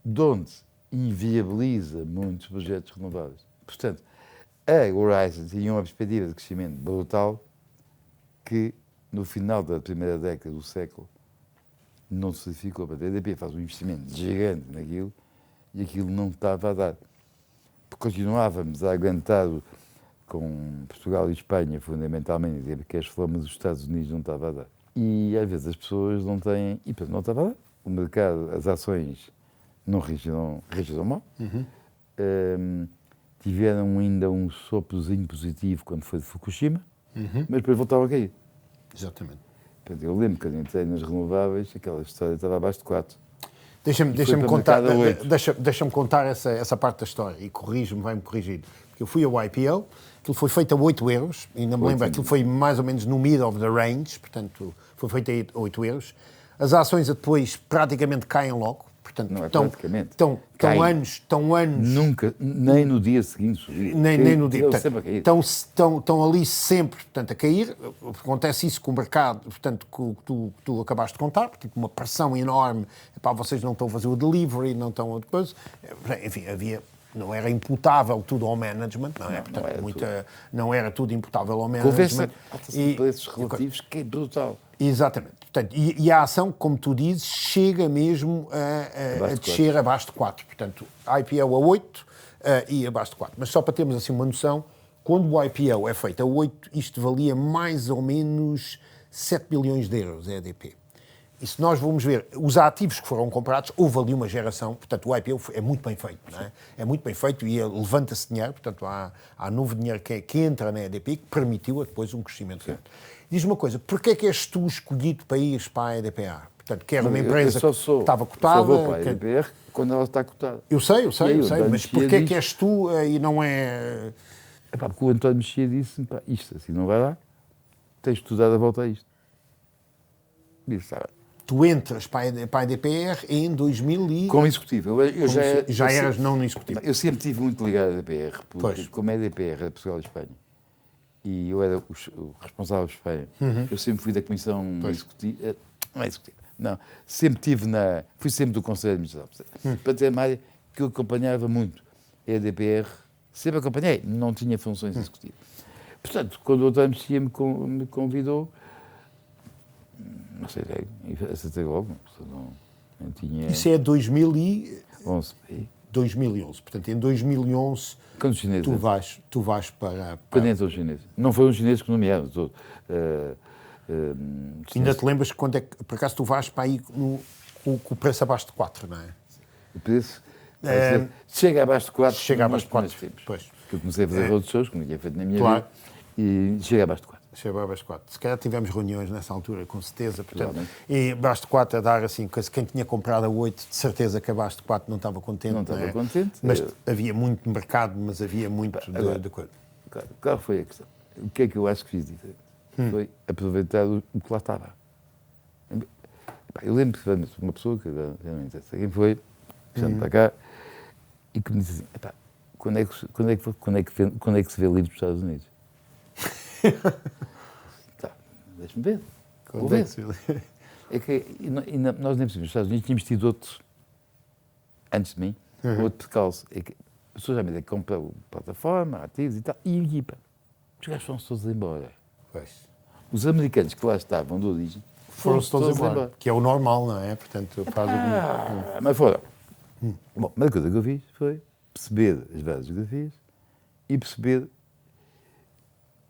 De onde inviabiliza muitos projetos renováveis. Portanto, a Horizon tinha uma perspectiva de crescimento brutal que, no final da primeira década do século, não se verificou. A EDP faz um investimento gigante naquilo e aquilo não estava a dar. Porque continuávamos a aguentar com Portugal e Espanha, fundamentalmente, a cash flow, mas os Estados Unidos não estava a dar. E, às vezes, as pessoas não têm... E, portanto, não estava a dar. O mercado, as ações não reagiram mal. Tiveram ainda um soprozinho positivo quando foi de Fukushima, mas depois voltaram a cair. Exatamente. Portanto, eu lembro que quando entrei nas renováveis, aquela história estava abaixo de 4. Deixa-me contar essa parte da história e vai-me corrigir. Porque eu fui ao IPO, aquilo foi feito a 8 euros, ainda me lembro, aquilo foi mais ou menos no mid of the range, portanto, foi feito a 8 euros. As ações depois praticamente caem logo. Portanto, não é praticamente. Estão anos... Nunca, nem no dia seguinte subir. Nem no dia. Portanto, estão ali sempre, portanto, a cair. Acontece isso com o mercado, portanto, que tu acabaste de contar, tipo uma pressão enorme. Epá, vocês não estão a fazer o delivery, não estão a depois. Enfim, não era imputável tudo ao management, não é? Portanto, não era tudo imputável ao management. Conversa de preços relativos que é brutal. Exatamente. Portanto, e a ação, como tu dizes, chega mesmo a descer abaixo de 4. Portanto, IPO a 8 e abaixo de 4. Mas só para termos assim uma noção, quando o IPO é feito a 8, isto valia mais ou menos 7 bilhões de euros, a EDP. E se nós vamos ver os ativos que foram comprados, houve ali uma geração, portanto o IPO é muito bem feito, não é? É muito bem feito e levanta-se dinheiro, portanto há novo dinheiro que entra na EDP que permitiu depois um crescimento grande. Diz-me uma coisa, porquê é que és tu escolhido para ires para a EDPR? Portanto, que era uma empresa que estava cotada... Eu só vou para a EDPR quando ela está cotada. Eu sei, mas porquê é que és tu e não é... Porque o António Mexia disse, isto assim não vai dar, tens de estudar a volta a isto. Disse, Tu entras para a EDPR em 2000 e... Como executivo. Já eras não no executivo. Eu sempre estive muito ligado à EDPR, porque como a EDPR era Portugal e Espanha, e eu era o responsável por Espanha, eu sempre fui da comissão executiva, não é executiva, não, fui sempre do Conselho de Administração, para ter uma área que eu acompanhava muito. A EDPR, sempre acompanhei, não tinha funções executivas. Portanto, quando o António Mexia me convidou, não sei, acertei logo, não tinha... Isso é 2011. 11. 2011. Portanto, em 2011 quando os chineses tu vais para... Quando entra os chineses. Não foi um chinês que nomearam todo. Ainda te lembras quando é que, por acaso, tu vais para aí com o preço abaixo de 4, não é? O preço... chega abaixo de 4. Chega abaixo de 4. Pois. Que eu comecei a fazer roadshows, como tinha feito na minha vida, e chega abaixo de 4. Achei bem Basto 4. Se calhar tivemos reuniões nessa altura, com certeza. Portanto, Realmente. e Basto 4 a dar assim, quem tinha comprado a 8, de certeza que a Basto 4 não estava contente. Não estava é? contente. Mas havia muito mercado, mas havia muito de coisa. Qual foi a questão? O que é que eu acho que fiz diferente? Foi aproveitar o que lá estava. Eu lembro que uma pessoa, que já não interessa quem foi, já para cá, e que me disse assim, quando é que se vê livro dos Estados Unidos? Deixa-me ver. Vou ver. É que nós nem precisamos. Nos Estados Unidos tínhamos tido outro, antes de mim, outro percalço. É que a pessoa já me diz que compra plataforma, ativos e tal, e equipa. Os gajos foram-se todos embora. Pois. Os americanos que lá estavam de origem Foram-se todos embora. Que é o normal, não é? Portanto, faz mas foram. Bom, mas a coisa que eu fiz foi perceber as várias geografias e perceber.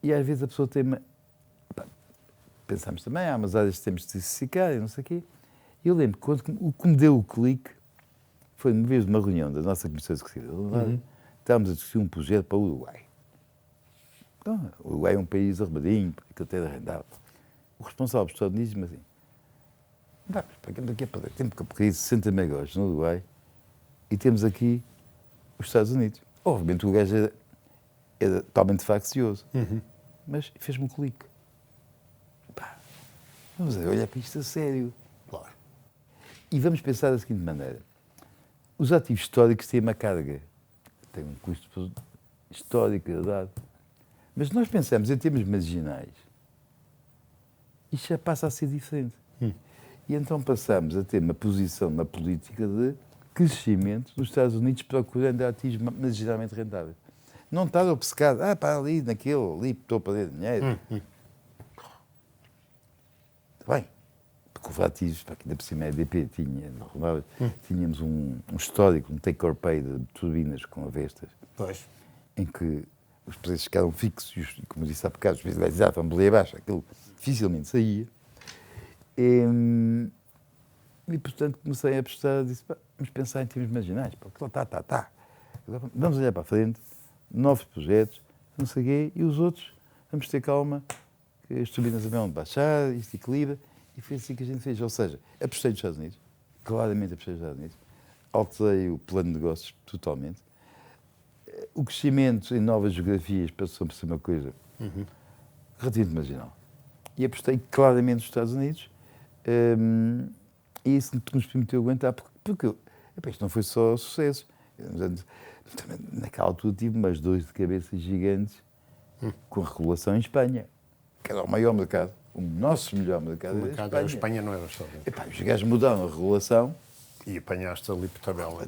E às vezes a pessoa tem. Pensámos também, há umas áreas que temos de diversificar e não sei o quê. E eu lembro que o que me deu o clique foi uma vez numa reunião da nossa Comissão Executiva da Unidade, estávamos a discutir um projeto para o Uruguai. Então, o Uruguai é um país arrumadinho, que até arrendava. O responsável dos Estados Unidos disse-me assim, para que é perder tempo, porque 60 megawatts no Uruguai e temos aqui os Estados Unidos. Obviamente o gajo era totalmente faccioso, mas fez-me um clique. Vamos olhar para isto a sério. Claro. E vamos pensar da seguinte maneira. Os ativos históricos têm uma carga. Têm um custo histórico, dado. Mas nós pensamos em termos marginais. Isto já passa a ser diferente. E então passamos a ter uma posição na política de crescimento dos Estados Unidos procurando ativos marginalmente rentáveis. Não estar obcecado, para ali, naquele, ali, estou a perder dinheiro. Bem, porque os ativos, para aqui da por cima a EDP tínhamos um histórico, um take-or-pay de turbinas com avestas, em que os preços ficaram fixos e, como disse há bocado, os preços estavam boleia baixa, aquilo dificilmente saía. E, portanto, comecei a apostar, disse, vamos pensar em termos marginais, porque está. Vamos olhar para a frente, novos projetos, não sei o quê, e os outros, vamos ter calma, que as turbinas vão baixar, isto equilibra, e foi assim que a gente fez. Ou seja, apostei nos Estados Unidos, claramente apostei nos Estados Unidos, alterei o plano de negócios totalmente. O crescimento em novas geografias passou por ser uma coisa relativamente marginal. E apostei claramente nos Estados Unidos, e isso nos permitiu aguentar, porque isto não foi só sucesso. Naquela altura tive umas dores de cabeça gigantes com a regulação em Espanha, que era o maior mercado, o nosso melhor mercado. O mercado era a Espanha, não era só. Os gajos mudaram a regulação. E apanhaste ali por tabela.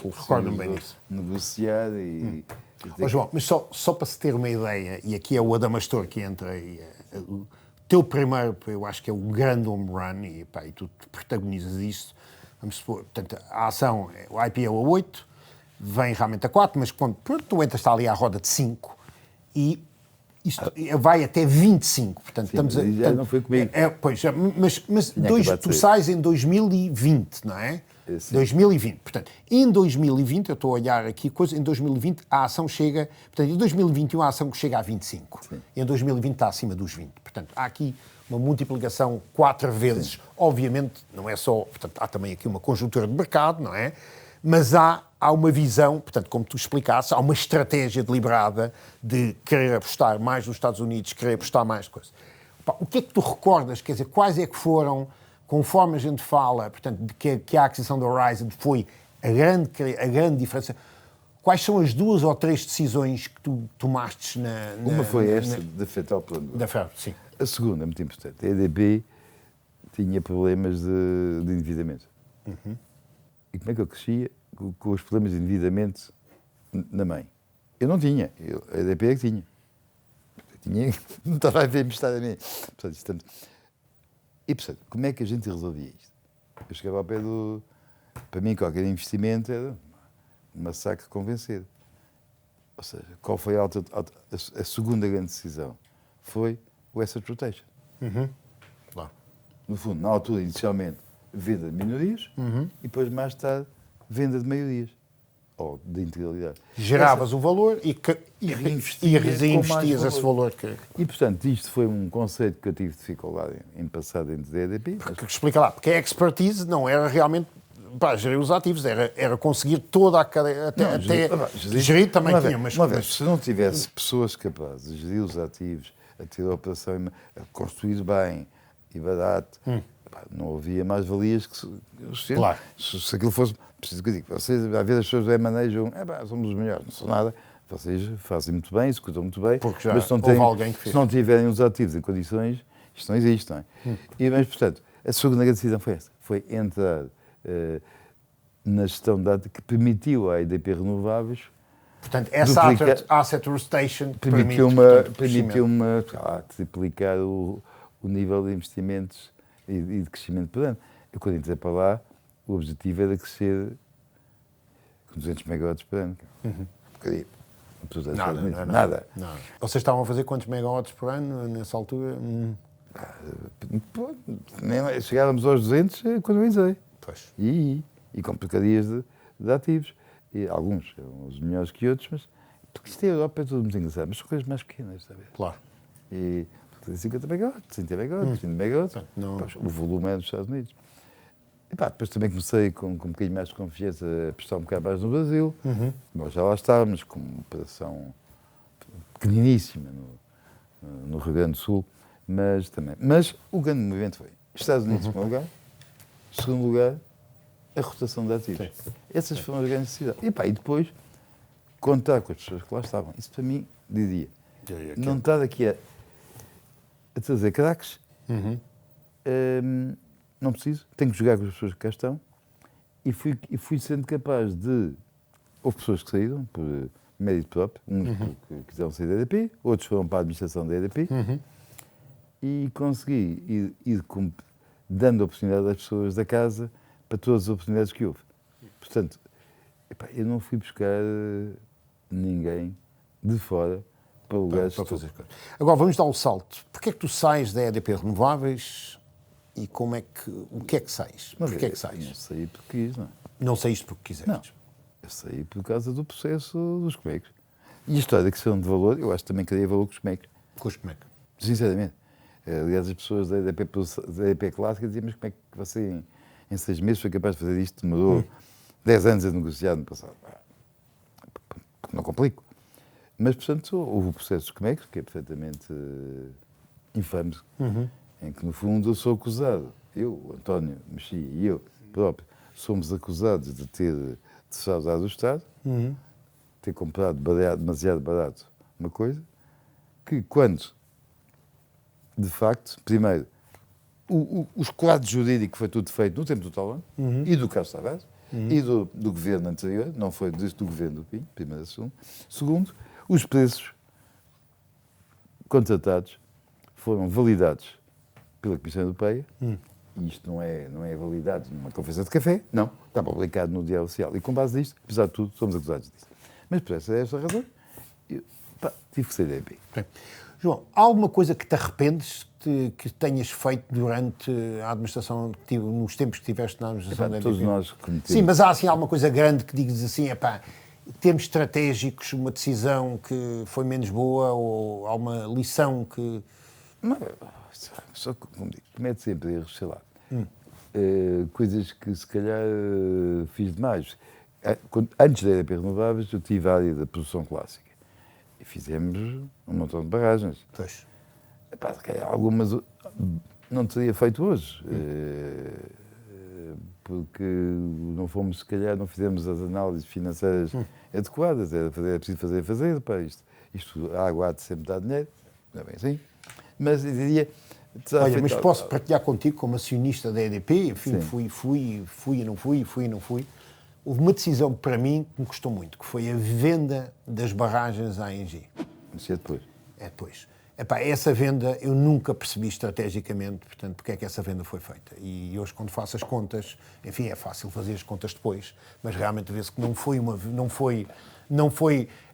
Recordo-me bem disso. Negociar e João, mas só para se ter uma ideia, e aqui é o Adamastor que entra, o teu primeiro, eu acho que é o grande home run, e tu protagonizas isso. Vamos supor, portanto, a ação, o IPO a 8, vem realmente a 4, mas quando tu entras, está ali à roda de 5, e isto vai até 25. Portanto, sim, estamos a. Já não foi comigo. Mas tu sais em 2020, não é? Sim. 2020. Portanto, em 2020, eu estou a olhar aqui, em 2020 a ação chega. Portanto, em 2021 a ação chega a 25. Sim. E em 2020 está acima dos 20. Portanto, há aqui uma multiplicação 4 vezes. Sim. Obviamente, não é só. Portanto, há também aqui uma conjuntura de mercado, não é? Mas há uma visão, portanto, como tu explicaste, há uma estratégia deliberada de querer apostar mais nos Estados Unidos, querer apostar mais coisas. O que é que tu recordas? Quer dizer, quais é que foram, conforme a gente fala, portanto, de que a aquisição da Horizon foi a grande diferença? Quais são as 2 ou 3 decisões que tu tomaste Uma foi esta, de afetar o plano. Sim. A segunda, muito importante, a EDP tinha problemas de endividamento. E como é que eu crescia? Com os problemas de endividamento na mãe. Eu não tinha, a EDP é que tinha. Não estava a ver emprestar a mim. Portanto, como é que a gente resolvia isto? Eu chegava ao pé do... Para mim, qualquer investimento era um massacre convencer. Ou seja, qual foi a segunda grande decisão? Foi o asset rotation. Claro. No fundo, na altura, inicialmente, venda de minorias e depois, mais tarde, venda de maiorias. ou de integralidade. Geravas o valor e reinvestias com mais esse valor. E, portanto, isto foi um conceito que eu tive dificuldade em passar dentro da EDP. Explica lá, porque a expertise não era realmente gerir os ativos, era conseguir toda a cadeia, gerir também tinha, mas se não tivesse pessoas capazes de gerir os ativos, a ter a operação, a construir bem e barato, não havia mais valias que claro. Se aquilo fosse, preciso que eu diga, vocês, às vezes as pessoas manejam, somos os melhores, não são nada, vocês fazem muito bem, executam muito bem, porque já mas se não tiverem os ativos em condições, isto não existe, não é? Mas, portanto, a segunda grande decisão foi esta, foi entrar na gestão de dados que permitiu à EDP Renováveis. Portanto, essa asset rotation permitiu-me triplicar o nível de investimentos e de crescimento por ano. Eu, quando entrei para lá, o objetivo era crescer com 200 megawatts por ano. Nada. Vocês estavam a fazer quantos megawatts por ano nessa altura? Chegávamos aos 200 quando eu entrei. Pois. E com porcarias de ativos. E alguns, uns melhores que outros, mas porque isto é a Europa, é tudo muito engraçado, mas são coisas mais pequenas, sabe? Claro. E 50 megawatts, 60 megawatts, 20 megawatts, o volume é dos Estados Unidos. E depois também comecei com um bocadinho mais de confiança a prestar um bocado mais no Brasil. Nós já lá estávamos com uma operação pequeniníssima no Rio Grande do Sul, mas o grande movimento foi Estados Unidos em primeiro lugar, em segundo lugar, a rotação de ativos. Sim. Essas foram as grandes necessidades. E depois, contar com as pessoas que lá estavam. Isso para mim, dizia, não estar aqui a trazer craques, não preciso, tenho que jogar com as pessoas que cá estão, e fui sendo capaz de... Houve pessoas que saíram por mérito próprio, uns porque quiseram sair da EDP, outros foram para a administração da EDP, e consegui ir dando oportunidade às pessoas da casa para todas as oportunidades que houve. Portanto, eu não fui buscar ninguém de fora para lugares para fazer coisas. Agora vamos dar o salto. Porquê é que tu sais da EDP Renováveis e o que é que sais? Porquê é que sais? Não saí porque quis, não. Não saíste porque quiseste? Não. Eu saí por causa do processo dos comecos. E a história da questão de valor, eu acho que também queria valor com os comecos. Com os comecos? Sinceramente. Aliás, as pessoas da EDP clássica diziam, mas como é que você em 6 meses foi capaz de fazer isto? Demorou 10 anos a negociar no passado. Não complico. Mas, portanto, houve o processo dos comecos, que é perfeitamente infame, em que, no fundo, eu sou acusado. Eu, o António Mexia e eu próprio, somos acusados de ter defraudado o Estado, ter comprado demasiado barato uma coisa, que quando, de facto, primeiro, o esquadro jurídico foi tudo feito no tempo do Talão, e do Carlos Tavares, e do governo anterior, não foi do governo do Pinho, primeiro e segundo. Segundo, os preços contratados foram validados pela Comissão Europeia, e isto não é validado numa conferência de café, não, está publicado no Diário Oficial, e com base nisto, apesar de tudo, somos acusados disso. Mas por esta razão, eu tive que sair da EDP. João, há alguma coisa que te arrependes que tenhas feito durante a administração, nos tempos que tiveste na administração da EDP? Todos nós cometemos. Sim, mas há assim alguma coisa grande que digas assim, termos estratégicos, uma decisão que foi menos boa ou há uma lição que... Não, só que, como digo, comete sempre erros, sei lá. Coisas que se calhar fiz demais. Antes da EDP Renováveis, eu tive a área da produção clássica. E fizemos um montão de barragens. Pois. Algumas não teria feito hoje. Porque não fomos, se calhar, não fizemos as análises financeiras adequadas. Era preciso fazer. Isto, a água há de sempre dar dinheiro. Não é bem assim. Mas eu diria... Olha, mas posso partilhar contigo como acionista da EDP? Enfim, fui e não fui. Houve uma decisão para mim que me custou muito, que foi a venda das barragens à ENGIE. Isso é depois? É depois. Essa venda eu nunca percebi estrategicamente, portanto, porque é que essa venda foi feita. E hoje, quando faço as contas, enfim, é fácil fazer as contas depois, mas realmente vê-se que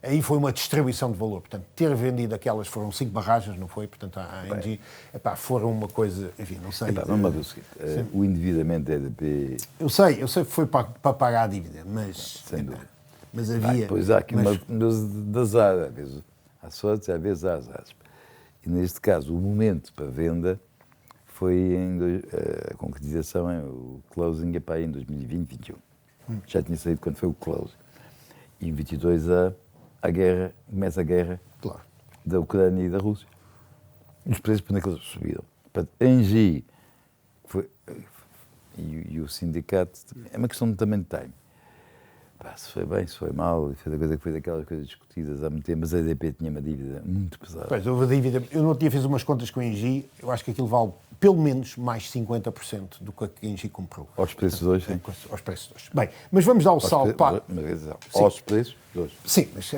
aí foi uma distribuição de valor. Portanto, ter vendido aquelas, foram 5 barragens, não foi? Portanto, a ENGIE, foram uma coisa, enfim, não sei. O endividamento da EDP... Eu sei que foi para pagar a dívida, mas... Sem dúvida. Mas havia... Pois há aqui uma de azar, às vezes há sorte, às vezes há azar. E neste caso, o momento para venda foi a concretização, o closing é para aí em 2020, 2021. Já tinha saído quando foi o closing. E em 22 começa a guerra Claro. da Ucrânia e da Rússia. Os preços por naqueles subiram. Portanto, Engie e o sindicato, é uma questão também de time. Se foi bem, se foi mal, foi daquelas coisas discutidas há muito tempo, mas a EDP tinha uma dívida muito pesada. Pois, houve a dívida. Eu no outro dia fiz umas contas com a Engie, eu acho que aquilo vale pelo menos mais 50% do que a Engie comprou. Aos preços de hoje, sim. Aos preços de hoje. Bem, mas vamos dar o salto para... Aos preços de hoje. Sim, mas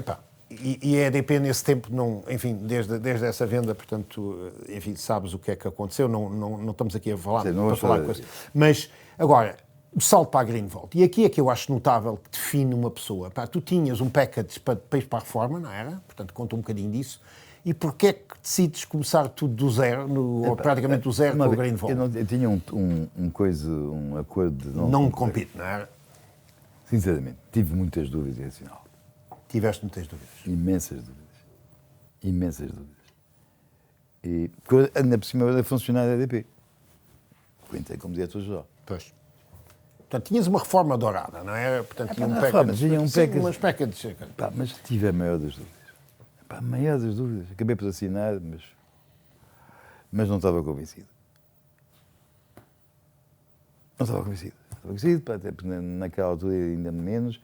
e a EDP nesse tempo, não, enfim, desde essa venda, portanto, enfim, sabes o que é que aconteceu, não estamos aqui a falar, sim, para falar coisa. Mas, agora, o salto para a Greenvolt. E aqui é que eu acho notável que define uma pessoa. Tu tinhas um package para ir para a reforma, não era? Portanto, conta um bocadinho disso. E porquê é que decides começar tudo do zero, ou praticamente do zero, com a Greenvolt? Eu tinha um acordo de não compete, não era? Sinceramente, tive muitas dúvidas em sinal. Tiveste muitas dúvidas? Imensas dúvidas. Imensas dúvidas. E, porque ainda por cima eu era funcionário da EDP. Entrei como diretor-geral. Pois. Portanto, tinhas uma reforma dourada, não é? Portanto, tinha um package. Umas packages. Mas tive a maior das dúvidas. A maior das dúvidas. Acabei por assinar, mas não estava convencido. Não estava convencido. Até porque naquela altura ainda menos.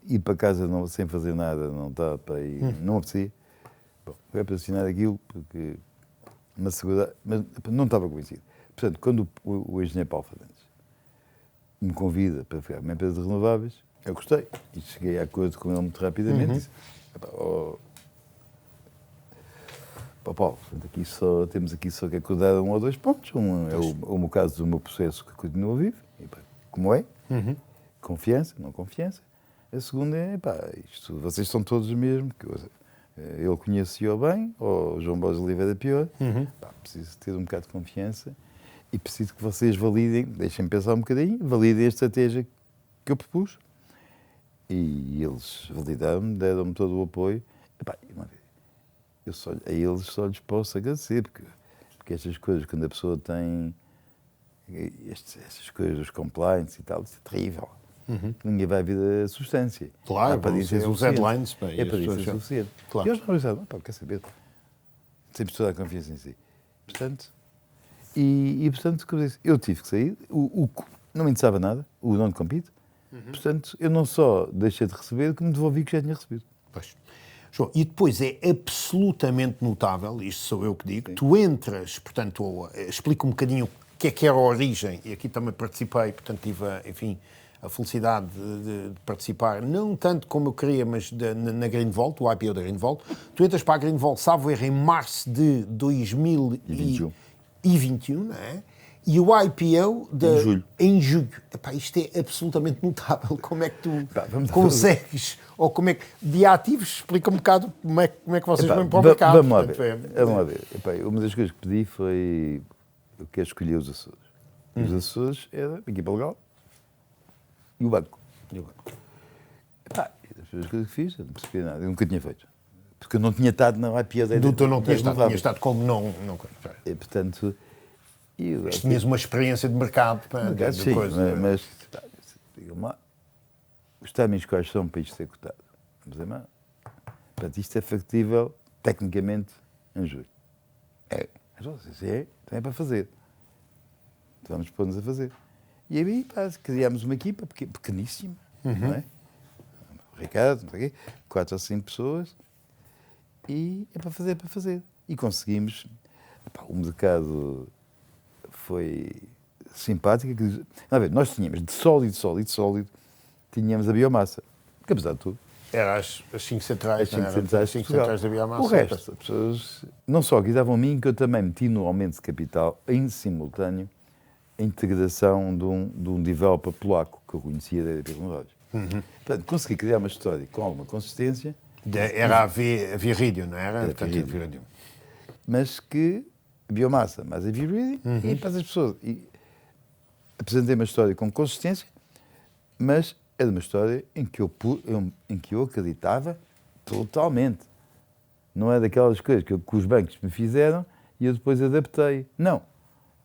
Ir para casa sem fazer nada, não estava para ir, não apetecia. Bom, acabei por assinar aquilo porque uma segurança, mas não estava convencido. Portanto, quando o engenheiro Paulo Fernandes me convida para ficar uma empresa de renováveis, eu gostei. E cheguei a acordo com ele muito rapidamente. Disse, Paulo, temos aqui só que acordar 1 ou 2 pontos. Um é o meu caso do meu processo que continua vivo, como é, confiança, não confiança. A segunda é, vocês são todos os mesmos, que ele conhecia-o bem, ou o João Borges Oliveira pior. Preciso ter um bocado de confiança e preciso que vocês validem, deixem-me pensar um bocadinho, validem a estratégia que eu propus. E eles validaram-me, deram-me todo o apoio. A eles só lhes posso agradecer, porque estas coisas, quando a pessoa tem estas coisas, os compliance e tal, isso é terrível. Ninguém vai ver a substância. Claro, para isso os headlines. É para isso é suficiente. Claro. E eles não pensaram, quer saber, sempre toda a confiança em si. Portanto, portanto, como eu disse, eu tive que sair, não me interessava nada, o non-compete. Portanto, eu não só deixei de receber, como devolvi que já tinha recebido. Pois. João, e depois é absolutamente notável, isto sou eu que digo, tu entras, portanto, explico um bocadinho o que era a origem, e aqui também participei, portanto, tive, a felicidade de participar, não tanto como eu queria, mas na Greenvolt, o IPO da Greenvolt. Tu entras para a Greenvolt, salvo erro, em março de 2021, não é? E o IPO em julho. Isto é absolutamente notável. Como é que tu consegues, ou como é que, de ativos, explica um bocado como é que vocês vão para o mercado. Vamos lá ver. Uma das coisas que pedi foi, eu quero escolher os Açores. Os Açores era a equipa legal e o banco. As coisas que fiz, eu não percebi nada, eu nunca tinha feito. Porque eu não tinha estado na IPO da EDP. Tu não tinha estado como não. E, portanto... tinhas uma experiência de mercado para sim, mas digam-me lá, os timings quais são para isto ser cotado? Vamos dizer, portanto, isto é factível tecnicamente em julho. Também é para fazer. Então vamos pôr-nos a fazer. E aí criámos uma equipa pequeníssima, não é? O Ricardo, não sei o quê, 4 ou 5 pessoas, e é para fazer. E conseguimos. O mercado foi simpático. Nós tínhamos de sólido, tínhamos a biomassa, que apesar de tudo... Era as 5 centrais, as 5 centrais da biomassa. O resto, as pessoas, não só acreditavam em mim, que eu também meti no aumento de capital, em simultâneo, a integração de um developer polaco, que eu conhecia da EDP Renováveis. Portanto, consegui criar uma história com alguma consistência. Era a Viridium, não era? Viridium. Mas que a biomassa, mais a Viridium, e para as pessoas. E apresentei uma história com consistência, mas era uma história em que eu acreditava totalmente. Não é daquelas coisas que os bancos me fizeram e eu depois adaptei. Não.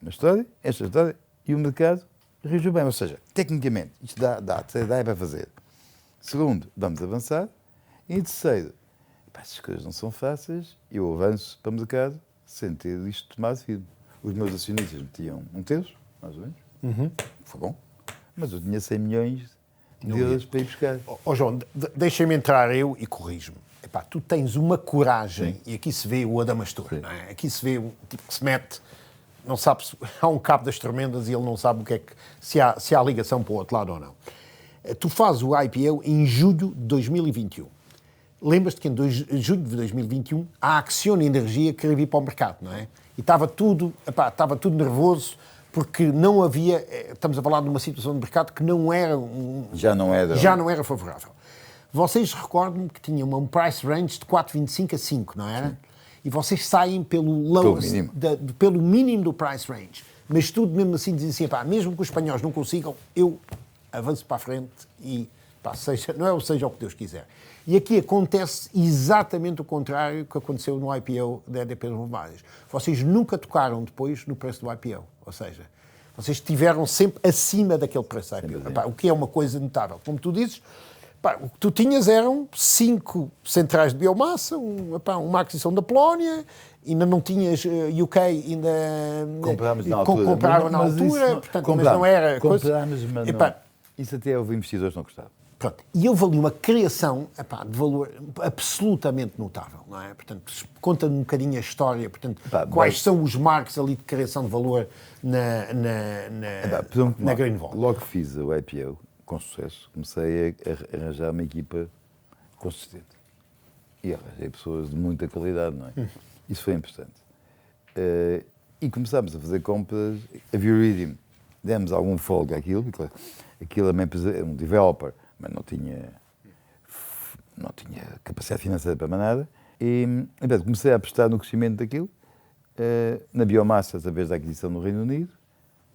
Uma história, esta história, e o mercado reagiu bem. Ou seja, tecnicamente, isto dá para fazer. Segundo, vamos avançar. E terceiro, estas coisas não são fáceis, eu avanço para o mercado sem ter isto tomado firme. Os meus acionistas metiam um terço, mais ou menos. Foi bom. Mas eu tinha 100 milhões de euros para ir buscar. João, deixa-me entrar eu e corrijo-me. Epá, tu tens uma coragem, e aqui se vê o Adamastor, não é? Aqui se vê o tipo que se mete, não sabe se há um cabo das tremendas e ele não sabe o que é se há ligação para o outro lado ou não. Tu fazes o IPO em julho de 2021. Lembras-te que em julho de 2021 a Acciona Energia queria vir para o mercado, não é? E estava tudo nervoso, porque não havia, estamos a falar de uma situação de mercado que não era já não era favorável. Vocês recordam que tinham um price range de 4,25 a 5, não era? Sim. E vocês saem pelo mínimo do price range. Mas tudo mesmo assim dizem assim, pá, mesmo que os espanhóis não consigam, eu avanço para a frente e seja o que Deus quiser. E aqui acontece exatamente o contrário que aconteceu no IPO da EDP Renováveis. Vocês nunca tocaram depois no preço do IPO. Ou seja, vocês estiveram sempre acima daquele preço do IPO. O que é uma coisa notável. Como tu dizes, o que tu tinhas eram 5 centrais de biomassa, uma aquisição da Polónia, ainda não tinhas UK, ainda comprámos na altura. Compraram na altura, portanto, mas não era coisa. Isso até houve investidores que não gostavam. Pronto. E houve ali uma criação de valor absolutamente notável, não é? Portanto, conta-me um bocadinho a história, portanto, quais são os marcos ali de criação de valor na Greenvolt. Logo que fiz o IPO, com sucesso, comecei a arranjar uma equipa consistente. E arranjei pessoas de muita qualidade, não é? Isso foi importante. E começámos a fazer compras. A Viridium, demos algum folga àquilo, porque aquilo é uma empresa, um developer, mas não tinha capacidade financeira para mais nada. E comecei a apostar no crescimento daquilo, na biomassa, através da aquisição no Reino Unido.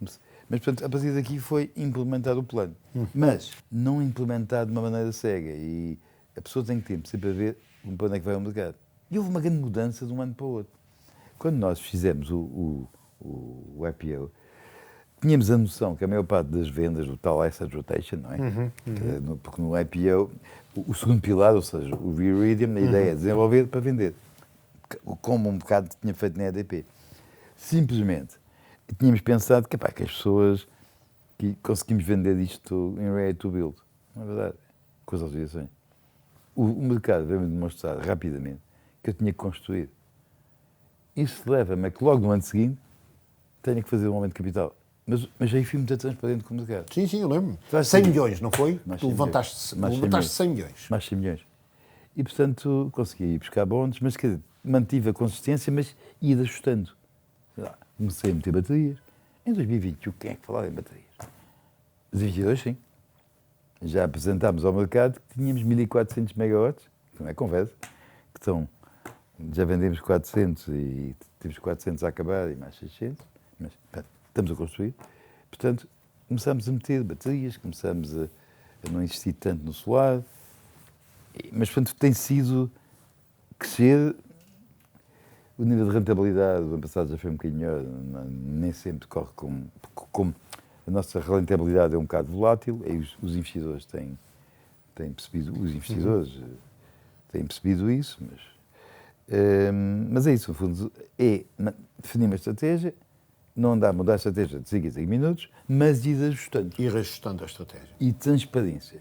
Mas, portanto, a partir daqui foi implementado o plano. Mas não implementado de uma maneira cega. E a pessoa tem que sempre a ver para onde é que vai o mercado. E houve uma grande mudança de um ano para o outro. Quando nós fizemos o IPO, tínhamos a noção que a maior parte das vendas do tal asset rotation, não é? Porque no IPO, o segundo pilar, ou seja, o Viridium, a ideia é desenvolver para vender. Como um bocado tinha feito na EDP. Simplesmente, tínhamos pensado que as pessoas que conseguimos vender isto em ready to build. Não é verdade? Com as autorizações. O mercado veio-me demonstrar rapidamente que eu tinha que construir. Isso leva-me a que logo no ano seguinte tenha que fazer um aumento de capital. Mas aí fui muito transparente com o mercado. Sim, eu lembro. 100 milhões, não foi? Tu levantaste 100 milhões. Mais 100 milhões. E, portanto, consegui ir buscar bónus, mas mantive a consistência, mas ia ajustando. Comecei a meter baterias. Em 2021, quem é que falava em baterias? Os investidores, sim. Já apresentámos ao mercado que tínhamos 1.400 megawatts, que não é conversa, já vendemos 400 e temos 400 a acabar e mais 600, mas estamos a construir. Portanto, começámos a meter baterias, começámos a não investir tanto no solar, mas, portanto, tem sido crescer. O nível de rentabilidade do ano passado já foi um bocadinho melhor, nem sempre corre como a nossa rentabilidade é um bocado volátil, e os investidores têm percebido, têm percebido isso, mas é isso, no fundo, é definir uma estratégia, não andar a mudar a estratégia de 5 em 5 minutos, mas ir ajustando. Ir ajustando a estratégia. E transparência.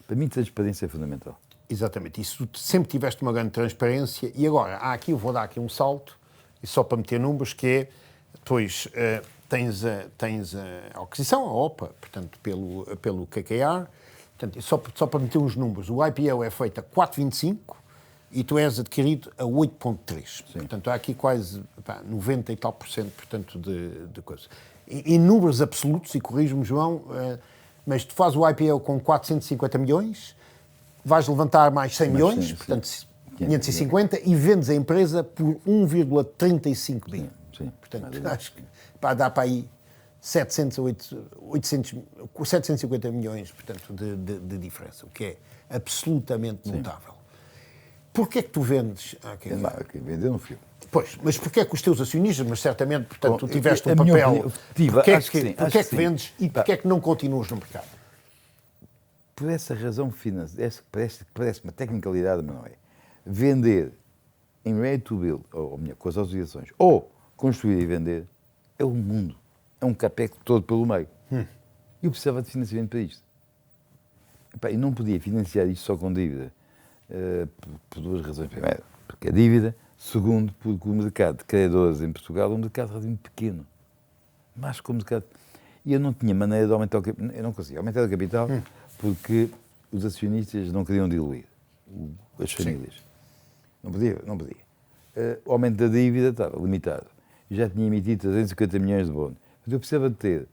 Para mim, transparência é fundamental. Exatamente, isso sempre tiveste uma grande transparência e agora, eu vou dar aqui um salto, e só para meter números, que é, depois tens a aquisição, a OPA, portanto, pelo KKR, portanto, só para meter uns números, o IPO é feito a 4,25 e tu és adquirido a 8,3. Portanto, há aqui quase 90 e tal %, portanto, de coisa. Em números absolutos, e corrijo-me, João, mas tu fazes o IPO com 450 milhões, vais levantar mais 100 milhões, sim, portanto, 550, e vendes a empresa por 1,35 bi. Sim, portanto, acho que dá para aí 750 milhões, portanto, de diferença, o que é absolutamente notável. Porquê é que tu vendes? Quem vendeu não fui eu. Pois, mas porquê é que os teus acionistas, mas certamente, portanto, tu tiveste um a minha papel, opinião, porquê é acho que sim, porquê é que vendes e porquê é que não continuas no mercado? Por essa razão financeira, parece uma tecnicalidade, mas não é. Vender em ready to build, ou melhor, com as associações, ou construir e vender, é um mundo. É um capeco todo pelo meio. Eu precisava de financiamento para isto. E não podia financiar isto só com dívida. Por duas razões. Primeiro, porque é dívida. Segundo, porque o mercado de credores em Portugal é um mercado relativamente pequeno. Mas como mercado... E eu não tinha maneira de aumentar o capital. Eu não conseguia aumentar o capital porque os acionistas não queriam diluir as famílias. Não podia. O aumento da dívida estava limitado. Eu já tinha emitido 350 milhões de bónus. Eu precisava de ter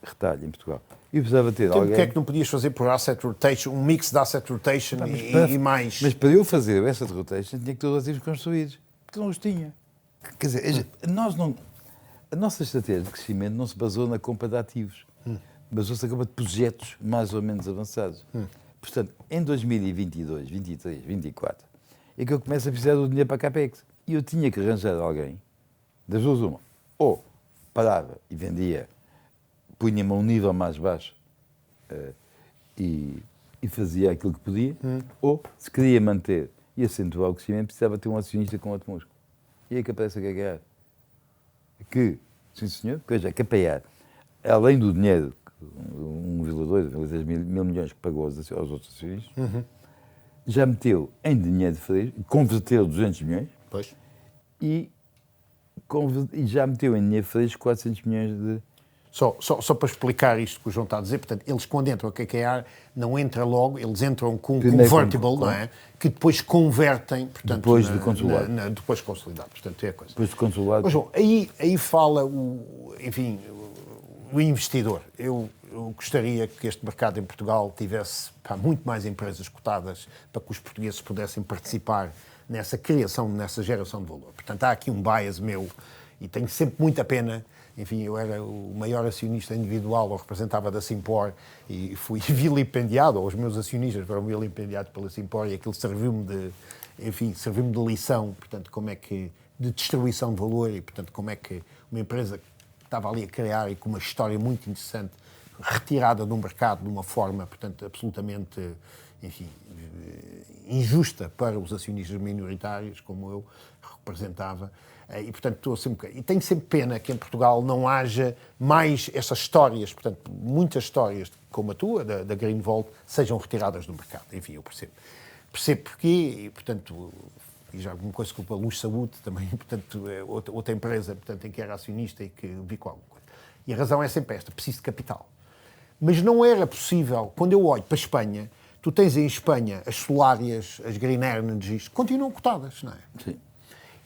retalho em Portugal. Eu precisava de ter Então, alguém... Porquê é que não podias fazer por asset rotation, um mix de asset rotation e mais... Mas para eu fazer o asset rotation tinha que ter os ativos construídos, porque não os tinha. Quer dizer, a nossa estratégia de crescimento não se basou na compra de ativos, basou-se na compra de projetos mais ou menos avançados. Portanto, em 2022, 23, 24, é que eu começo a precisar do dinheiro para a CAPEX. E eu tinha que arranjar alguém, das duas uma, ou parava e vendia, punha-me a um nível mais baixo e fazia aquilo que podia, ou, se queria manter e acentuar o crescimento, precisava ter um acionista com outro músculo. E aí que aparece a KKR. Que, sim senhor, depois é KKR, além do dinheiro, 1,2 mil milhões que pagou aos outros acionistas, já meteu em dinheiro de fresco, converteu 200 milhões, Pois. E já meteu em dinheiro fresco 400 milhões de... Só para explicar isto que o João está a dizer, portanto, eles quando entram a KKR não entra logo, eles entram com um convertible, não é? Que depois convertem, portanto... Depois de consolidado. Depois de consolidado, portanto, é a coisa. Depois de consolidado. Mas, João, aí fala o investidor. Eu gostaria que este mercado em Portugal tivesse muito mais empresas cotadas para que os portugueses pudessem participar nessa criação, nessa geração de valor. Portanto, há aqui um bias meu e tenho sempre muita pena. Enfim, eu era o maior acionista individual, ou representava da Simpor, e fui vilipendiado, ou os meus acionistas foram vilipendiados pela Simpor, e aquilo serviu-me de lição, portanto, como é que, de distribuição de valor, e portanto, como é que uma empresa que estava ali a criar e com uma história muito interessante, retirada do mercado de uma forma, portanto, absolutamente, enfim, injusta para os acionistas minoritários, como eu representava. E, portanto, tenho sempre pena que em Portugal não haja mais essas histórias, portanto, muitas histórias como a tua, da Greenvolt, sejam retiradas do mercado. Enfim, eu percebo. Percebo porquê e, portanto, e já alguma coisa com a Luz Saúde também, portanto, é outra empresa, portanto, em que era acionista e que vi com alguma coisa. E a razão é sempre esta, preciso de capital. Mas não era possível, quando eu olho para a Espanha, tu tens em Espanha as Solárias, as Green Energies, continuam cotadas, não é? Sim.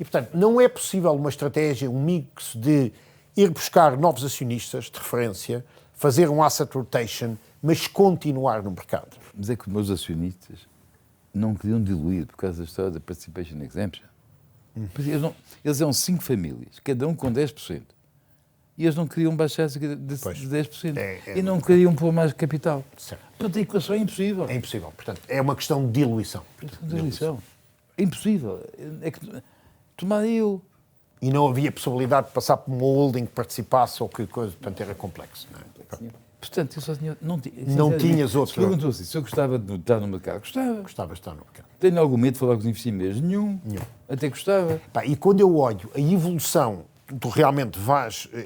E, portanto, não é possível uma estratégia, um mix de ir buscar novos acionistas de referência, fazer um asset rotation, mas continuar no mercado. Mas é que os meus acionistas não queriam diluir por causa da história da Participation Exemption. Eles eram 5 famílias, cada um com 10%. E eles não queriam baixar de 10%. E não queriam pôr mais capital. Certo. Portanto, a equação é impossível. É impossível. Portanto, é uma questão de diluição. É impossível. É que... Tomar eu. E não havia possibilidade de passar por uma holding que participasse ou que coisa, portanto era complexo. Não é? Portanto, eu só tinha... Não tinhas outro. Perguntou assim, se eu gostava de estar no mercado. Gostava. Gostava de estar no mercado. Tenho algum medo de falar com os investidores? Nenhum. Até gostava. E quando eu olho a evolução, tu realmente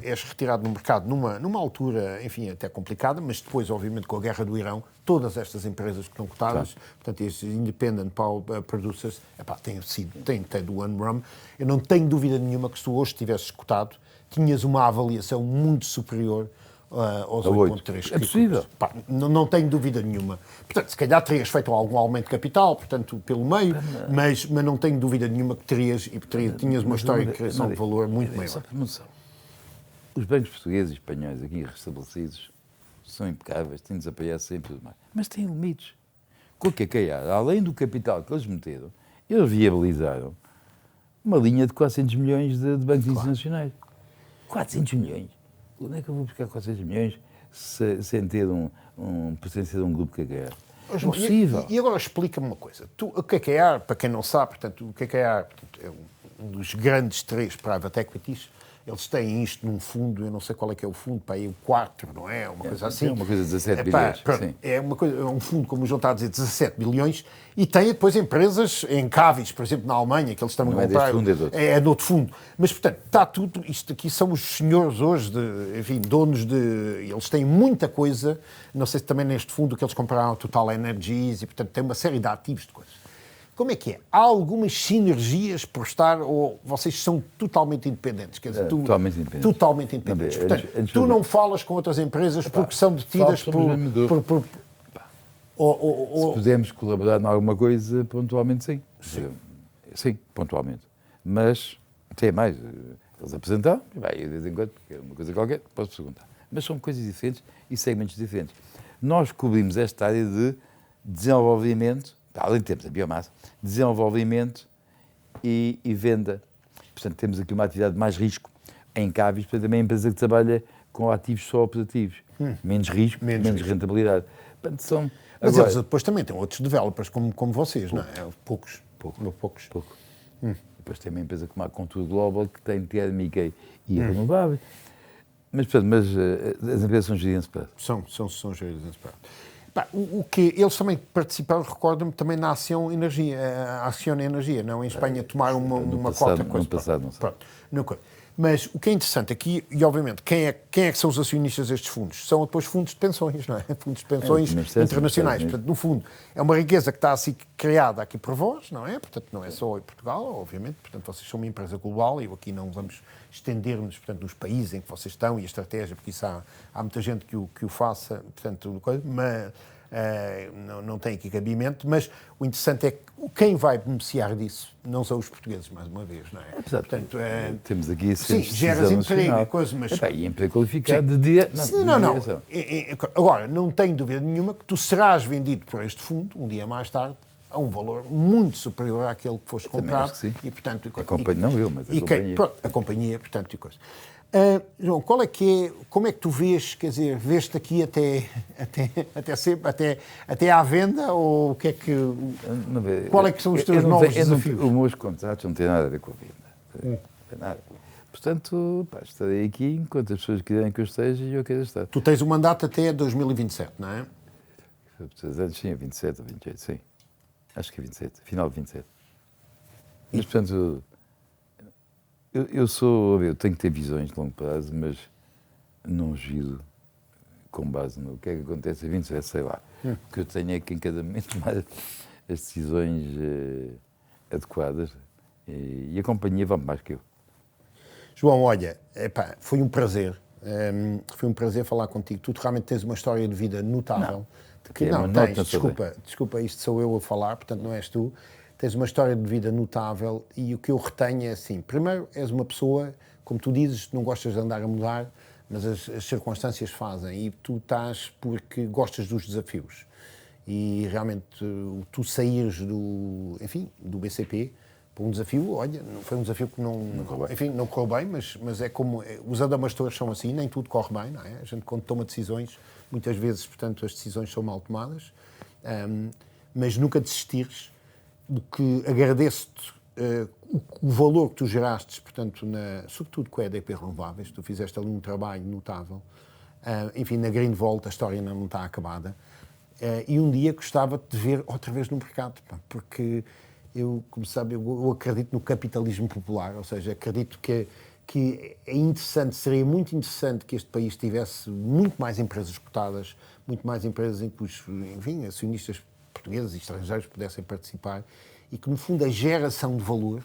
és retirado no mercado numa altura, enfim, até complicada, mas depois, obviamente, com a guerra do Irão, todas estas empresas que estão cotadas, portanto, estes independent power producers, têm tido one run. Eu não tenho dúvida nenhuma que se tu hoje estivesses cotado, tinhas uma avaliação muito superior aos 8.3. É possível. Não tenho dúvida nenhuma. Portanto, se calhar terias feito algum aumento de capital, portanto, pelo meio, mas não tenho dúvida nenhuma que tinhas uma história de criação de valor muito maior. Só por noção. Os bancos portugueses e espanhóis aqui restabelecidos são impecáveis, têm-nos apoiado sempre e tudo mais. Mas têm limites. Com o KKR, além do capital que eles meteram, eles viabilizaram uma linha de 400 milhões de bancos internacionais. 400 milhões. onde é que eu vou buscar 400 milhões sem ter pertencer a um grupo KKR? É impossível. E agora explica-me uma coisa. O KKR, para quem não sabe, portanto, o KKR é um dos grandes 3 private equities. Eles têm isto num fundo, eu não sei qual é que é o fundo, para aí o 4, não é? Uma coisa assim. É uma coisa de 17 bilhões. Sim. É um fundo, como o João está a dizer, 17 bilhões, e tem depois empresas em Cavis, por exemplo, na Alemanha, que eles estão a comprar. Não é deste fundo, é de outro. É de outro fundo. Mas, portanto, está tudo, isto aqui são os senhores hoje, donos de... Eles têm muita coisa, não sei se também neste fundo que eles compraram a Total Energies, e, portanto, tem uma série de ativos de coisas. Como é que é? Há algumas sinergias por estar, ou vocês são totalmente independentes? Quer dizer, totalmente independentes. Totalmente independentes. Portanto, tu não falas com outras empresas porque são detidas por... Se pudermos colaborar em alguma coisa, pontualmente sim. Sim, pontualmente. Mas, tem mais, eles apresentaram, vai, de vez em quando, porque é uma coisa qualquer, posso perguntar. Mas são coisas diferentes e segmentos diferentes. Nós cobrimos esta área de desenvolvimento, além de termos a biomassa, desenvolvimento e venda. Portanto, temos aqui uma atividade de mais risco em Cavis, portanto, também é uma empresa que trabalha com ativos só operativos. Menos risco, menos rentabilidade. Portanto, são... Mas eles depois também têm outros developers como vocês, não é? Poucos. Depois tem uma empresa como a Contour Global, que tem térmica e renovável. Mas as empresas são geridas separadas. São geridas separadas. O que eles também participaram, recordo-me, também na Ação Energia, a Ação Energia, não? Em Espanha tomar uma cota. No passado, não sei. Pronto. Mas o que é interessante aqui, e obviamente, quem é que são os acionistas destes fundos? São depois fundos de pensões, não é? Fundos de pensões internacionais. Portanto, no fundo, é uma riqueza que está assim criada aqui por vós, não é? Portanto, não é só em Portugal, obviamente. Portanto, vocês são uma empresa global e aqui não vamos estender-nos, portanto, nos países em que vocês estão e a estratégia, porque isso há muita gente que o faça, portanto, mas não tem aqui cabimento, mas o interessante é que quem vai beneficiar disso não são os portugueses, mais uma vez, não é? Portanto, temos aqui... Sim, geras emprego e coisas, mas... E emprego qualificado de dia... Não. Agora, não tenho dúvida nenhuma que tu serás vendido por este fundo, um dia mais tarde, a um valor muito superior àquele que foste comprado. E, portanto, a companhia, não eu, mas a companhia. A companhia, portanto, e coisa. João, como é que tu vês, quer dizer, vês-te aqui até à venda, ou o que é que... Qual é que são os teus novos desafios? Os meus contratos não têm nada a ver com a venda. Não tem nada. Portanto, estarei aqui enquanto as pessoas quiserem que eu esteja e eu quero estar. Tu tens um mandato até 2027, não é? Sim, 27 ou 28, sim. Acho que é 27, final de 27. Mas, portanto... Eu tenho que ter visões de longo prazo, mas não giro com base no que é que acontece a 27, sei lá. O que eu tenho é que em cada momento tomar as decisões adequadas e a companhia vai mais que eu. João, olha, foi um prazer. Foi um prazer falar contigo. Tu realmente tens uma história de vida notável. Desculpa, isto sou eu a falar, portanto não és tu. Tens uma história de vida notável e o que eu retenho é assim, primeiro, és uma pessoa, como tu dizes, não gostas de andar a mudar, mas as circunstâncias fazem e tu estás porque gostas dos desafios. E realmente tu saíres do BCP para um desafio, olha, foi um desafio que não correu bem, mas é como, os adamastores são assim, nem tudo corre bem, não é? A gente quando toma decisões, muitas vezes, portanto, as decisões são mal tomadas, mas nunca desistires. O que agradeço-te o valor que tu geraste, portanto, sobretudo com a EDP Renováveis, tu fizeste ali um trabalho notável. Enfim, na Greenvolt a história não está acabada. E um dia gostava de te ver outra vez no mercado, porque eu, como sabe, eu acredito no capitalismo popular, ou seja, acredito que é interessante, seria muito interessante que este país tivesse muito mais empresas cotadas, muito mais empresas em que os, enfim, acionistas portugueses e estrangeiros pudessem participar e que, no fundo, a geração de valor,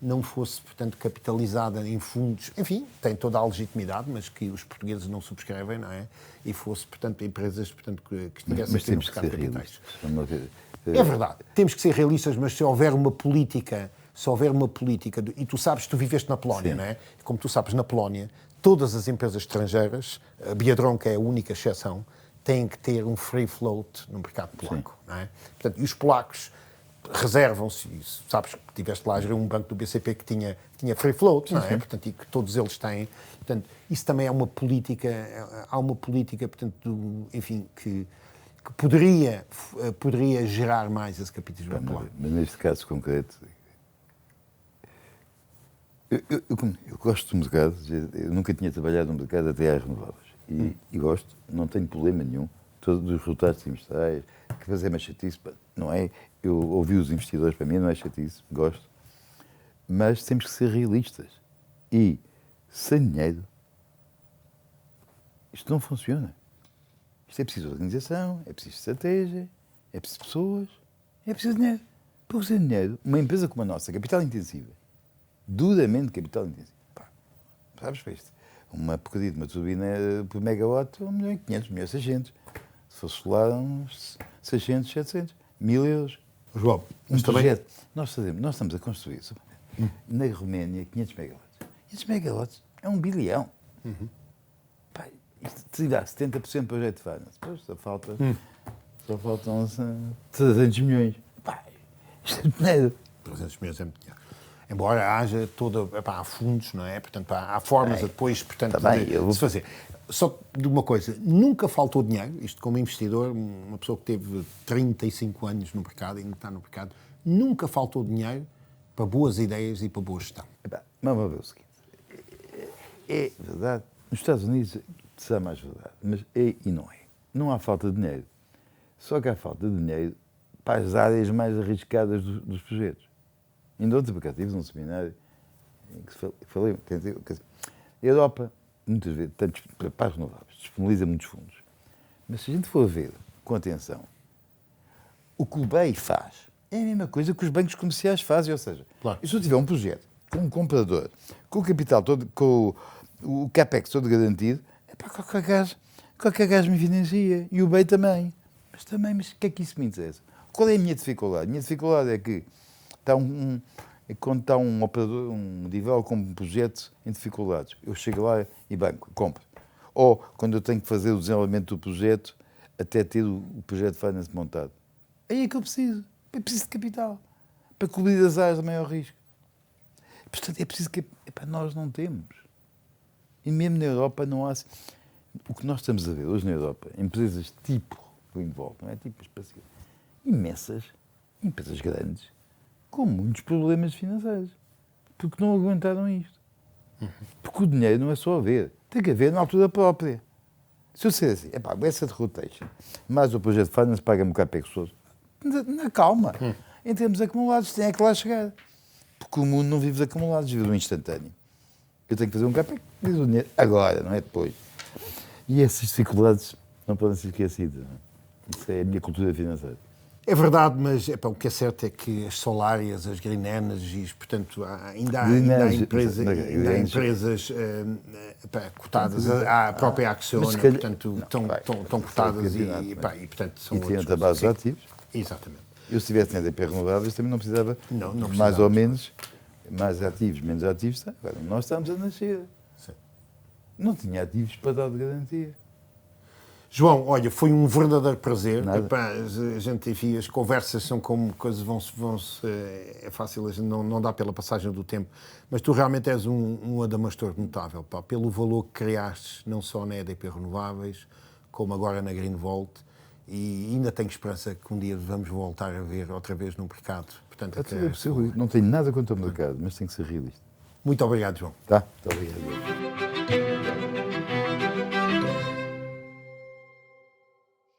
não fosse, portanto, capitalizada em fundos, enfim, tem toda a legitimidade, mas que os portugueses não subscrevem, e fosse, portanto, empresas, portanto, que estivessem aqui no mercado de capitais. É verdade, temos que ser realistas, mas se houver uma política, e tu sabes, tu viveste na Polónia, não é? Como tu sabes, na Polónia, todas as empresas estrangeiras, a Biedronka que é a única exceção, têm que ter um free float no mercado polaco, não é? Portanto, e os polacos reservam-se, e sabes que tiveste lá a gerir um banco do BCP que tinha free float, não é? Portanto, e que todos eles têm. Portanto, isso também é uma política, há uma política, portanto, enfim, que poderia gerar mais esse capitalismo popular. Mas neste caso concreto, eu gosto do mercado, eu nunca tinha trabalhado no mercado até às renováveis. E gosto, não tenho problema nenhum. Todos os resultados trimestrais, que fazer mais chatice, não é? Eu ouvi os investidores, para mim não é chatice, gosto. Mas temos que ser realistas. E sem dinheiro, isto não funciona. Isto é preciso organização, é preciso estratégia, é preciso pessoas, é preciso dinheiro. Porque sem dinheiro, uma empresa como a nossa, capital intensiva, duramente capital intensivo, pá, sabes para isto? Uma porcaria de uma turbina por megawatt, 1.500.000, 1.600.000. Se fosse solar, uns 600, 700, 1.000 euros. João, Um projeto. Nós estamos a construir isso. Na Roménia, 500 megawatts. 500 megawatts é 1 bilhão. Pá, isto te dá 70% de projeto de finance. Pois, só faltam 300 milhões. Pá, isto é dinheiro. 300 milhões é muito dinheiro. Embora haja há fundos, não é? Portanto, há formas de depois, portanto, de se fazer. Só de uma coisa, nunca faltou dinheiro, isto como investidor, uma pessoa que teve 35 anos no mercado e ainda está no mercado, nunca faltou dinheiro para boas ideias e para boa gestão. Vamos ver o seguinte, é verdade, nos Estados Unidos será mais verdade, mas é e não é. Não há falta de dinheiro, só que há falta de dinheiro para as áreas mais arriscadas dos projetos. Ainda ontem, porque tive um seminário em que falei, a Europa, muitas vezes, tanto para as renováveis, disponibiliza muitos fundos. Mas se a gente for ver com atenção, o que o BEI faz é a mesma coisa que os bancos comerciais fazem, ou seja, claro. Se eu tiver um projeto com um comprador, com o capital todo, com o CAPEX todo garantido, qualquer gajo me financia, e o BEI também. Mas o que é que isso me interessa? Qual é a minha dificuldade? A minha dificuldade é que quando está um operador, um developer com um projeto em dificuldades, eu chego lá e banco, compro. Ou quando eu tenho que fazer o desenvolvimento do projeto até ter o projeto de finance montado. Aí é que eu preciso. Eu preciso de capital. Para cobrir as áreas de maior risco. Portanto, é preciso que nós não temos. E mesmo na Europa não há... O que nós estamos a ver hoje na Europa, empresas tipo Greenvolt, não é tipo espacial, imensas, empresas grandes, com muitos problemas financeiros. Porque não aguentaram isto. Porque o dinheiro não é só haver. Tem que haver na altura própria. Se eu disser assim, essa de rotation, mais o projeto de finance paga-me o CAPEX todo. Na calma. Em termos acumulados, tem que lá chegar. Porque o mundo não vive de acumulados, vive do instantâneo. Eu tenho que fazer um CAPEX, diz o dinheiro agora, não é depois. E essas dificuldades não podem ser esquecidas. Não é? Isso é a minha cultura financeira. É verdade, mas o que é certo é que as solárias, as green energies, portanto, ainda há empresas cotadas, a própria Acciona, portanto, estão cotadas e portanto, são outras. E tinha base ativos. Exatamente. Eu, se tivesse energia renováveis, também não precisava, mais ou menos, mais ativos, menos ativos. Agora, nós estamos a nascer. Sim. Não tinha ativos para dar de garantia. João, olha, foi um verdadeiro prazer. A gente, enfim, as conversas são como coisas vão-se é fácil, a gente não dá pela passagem do tempo, mas tu realmente és um adamastor notável, pelo valor que criaste, não só na EDP Renováveis, como agora na Greenvolt, e ainda tenho esperança que um dia vamos voltar a ver outra vez no mercado. Portanto, não tenho nada contra o mercado, mas tem que ser realista. Muito obrigado, João. Tá? Muito obrigado.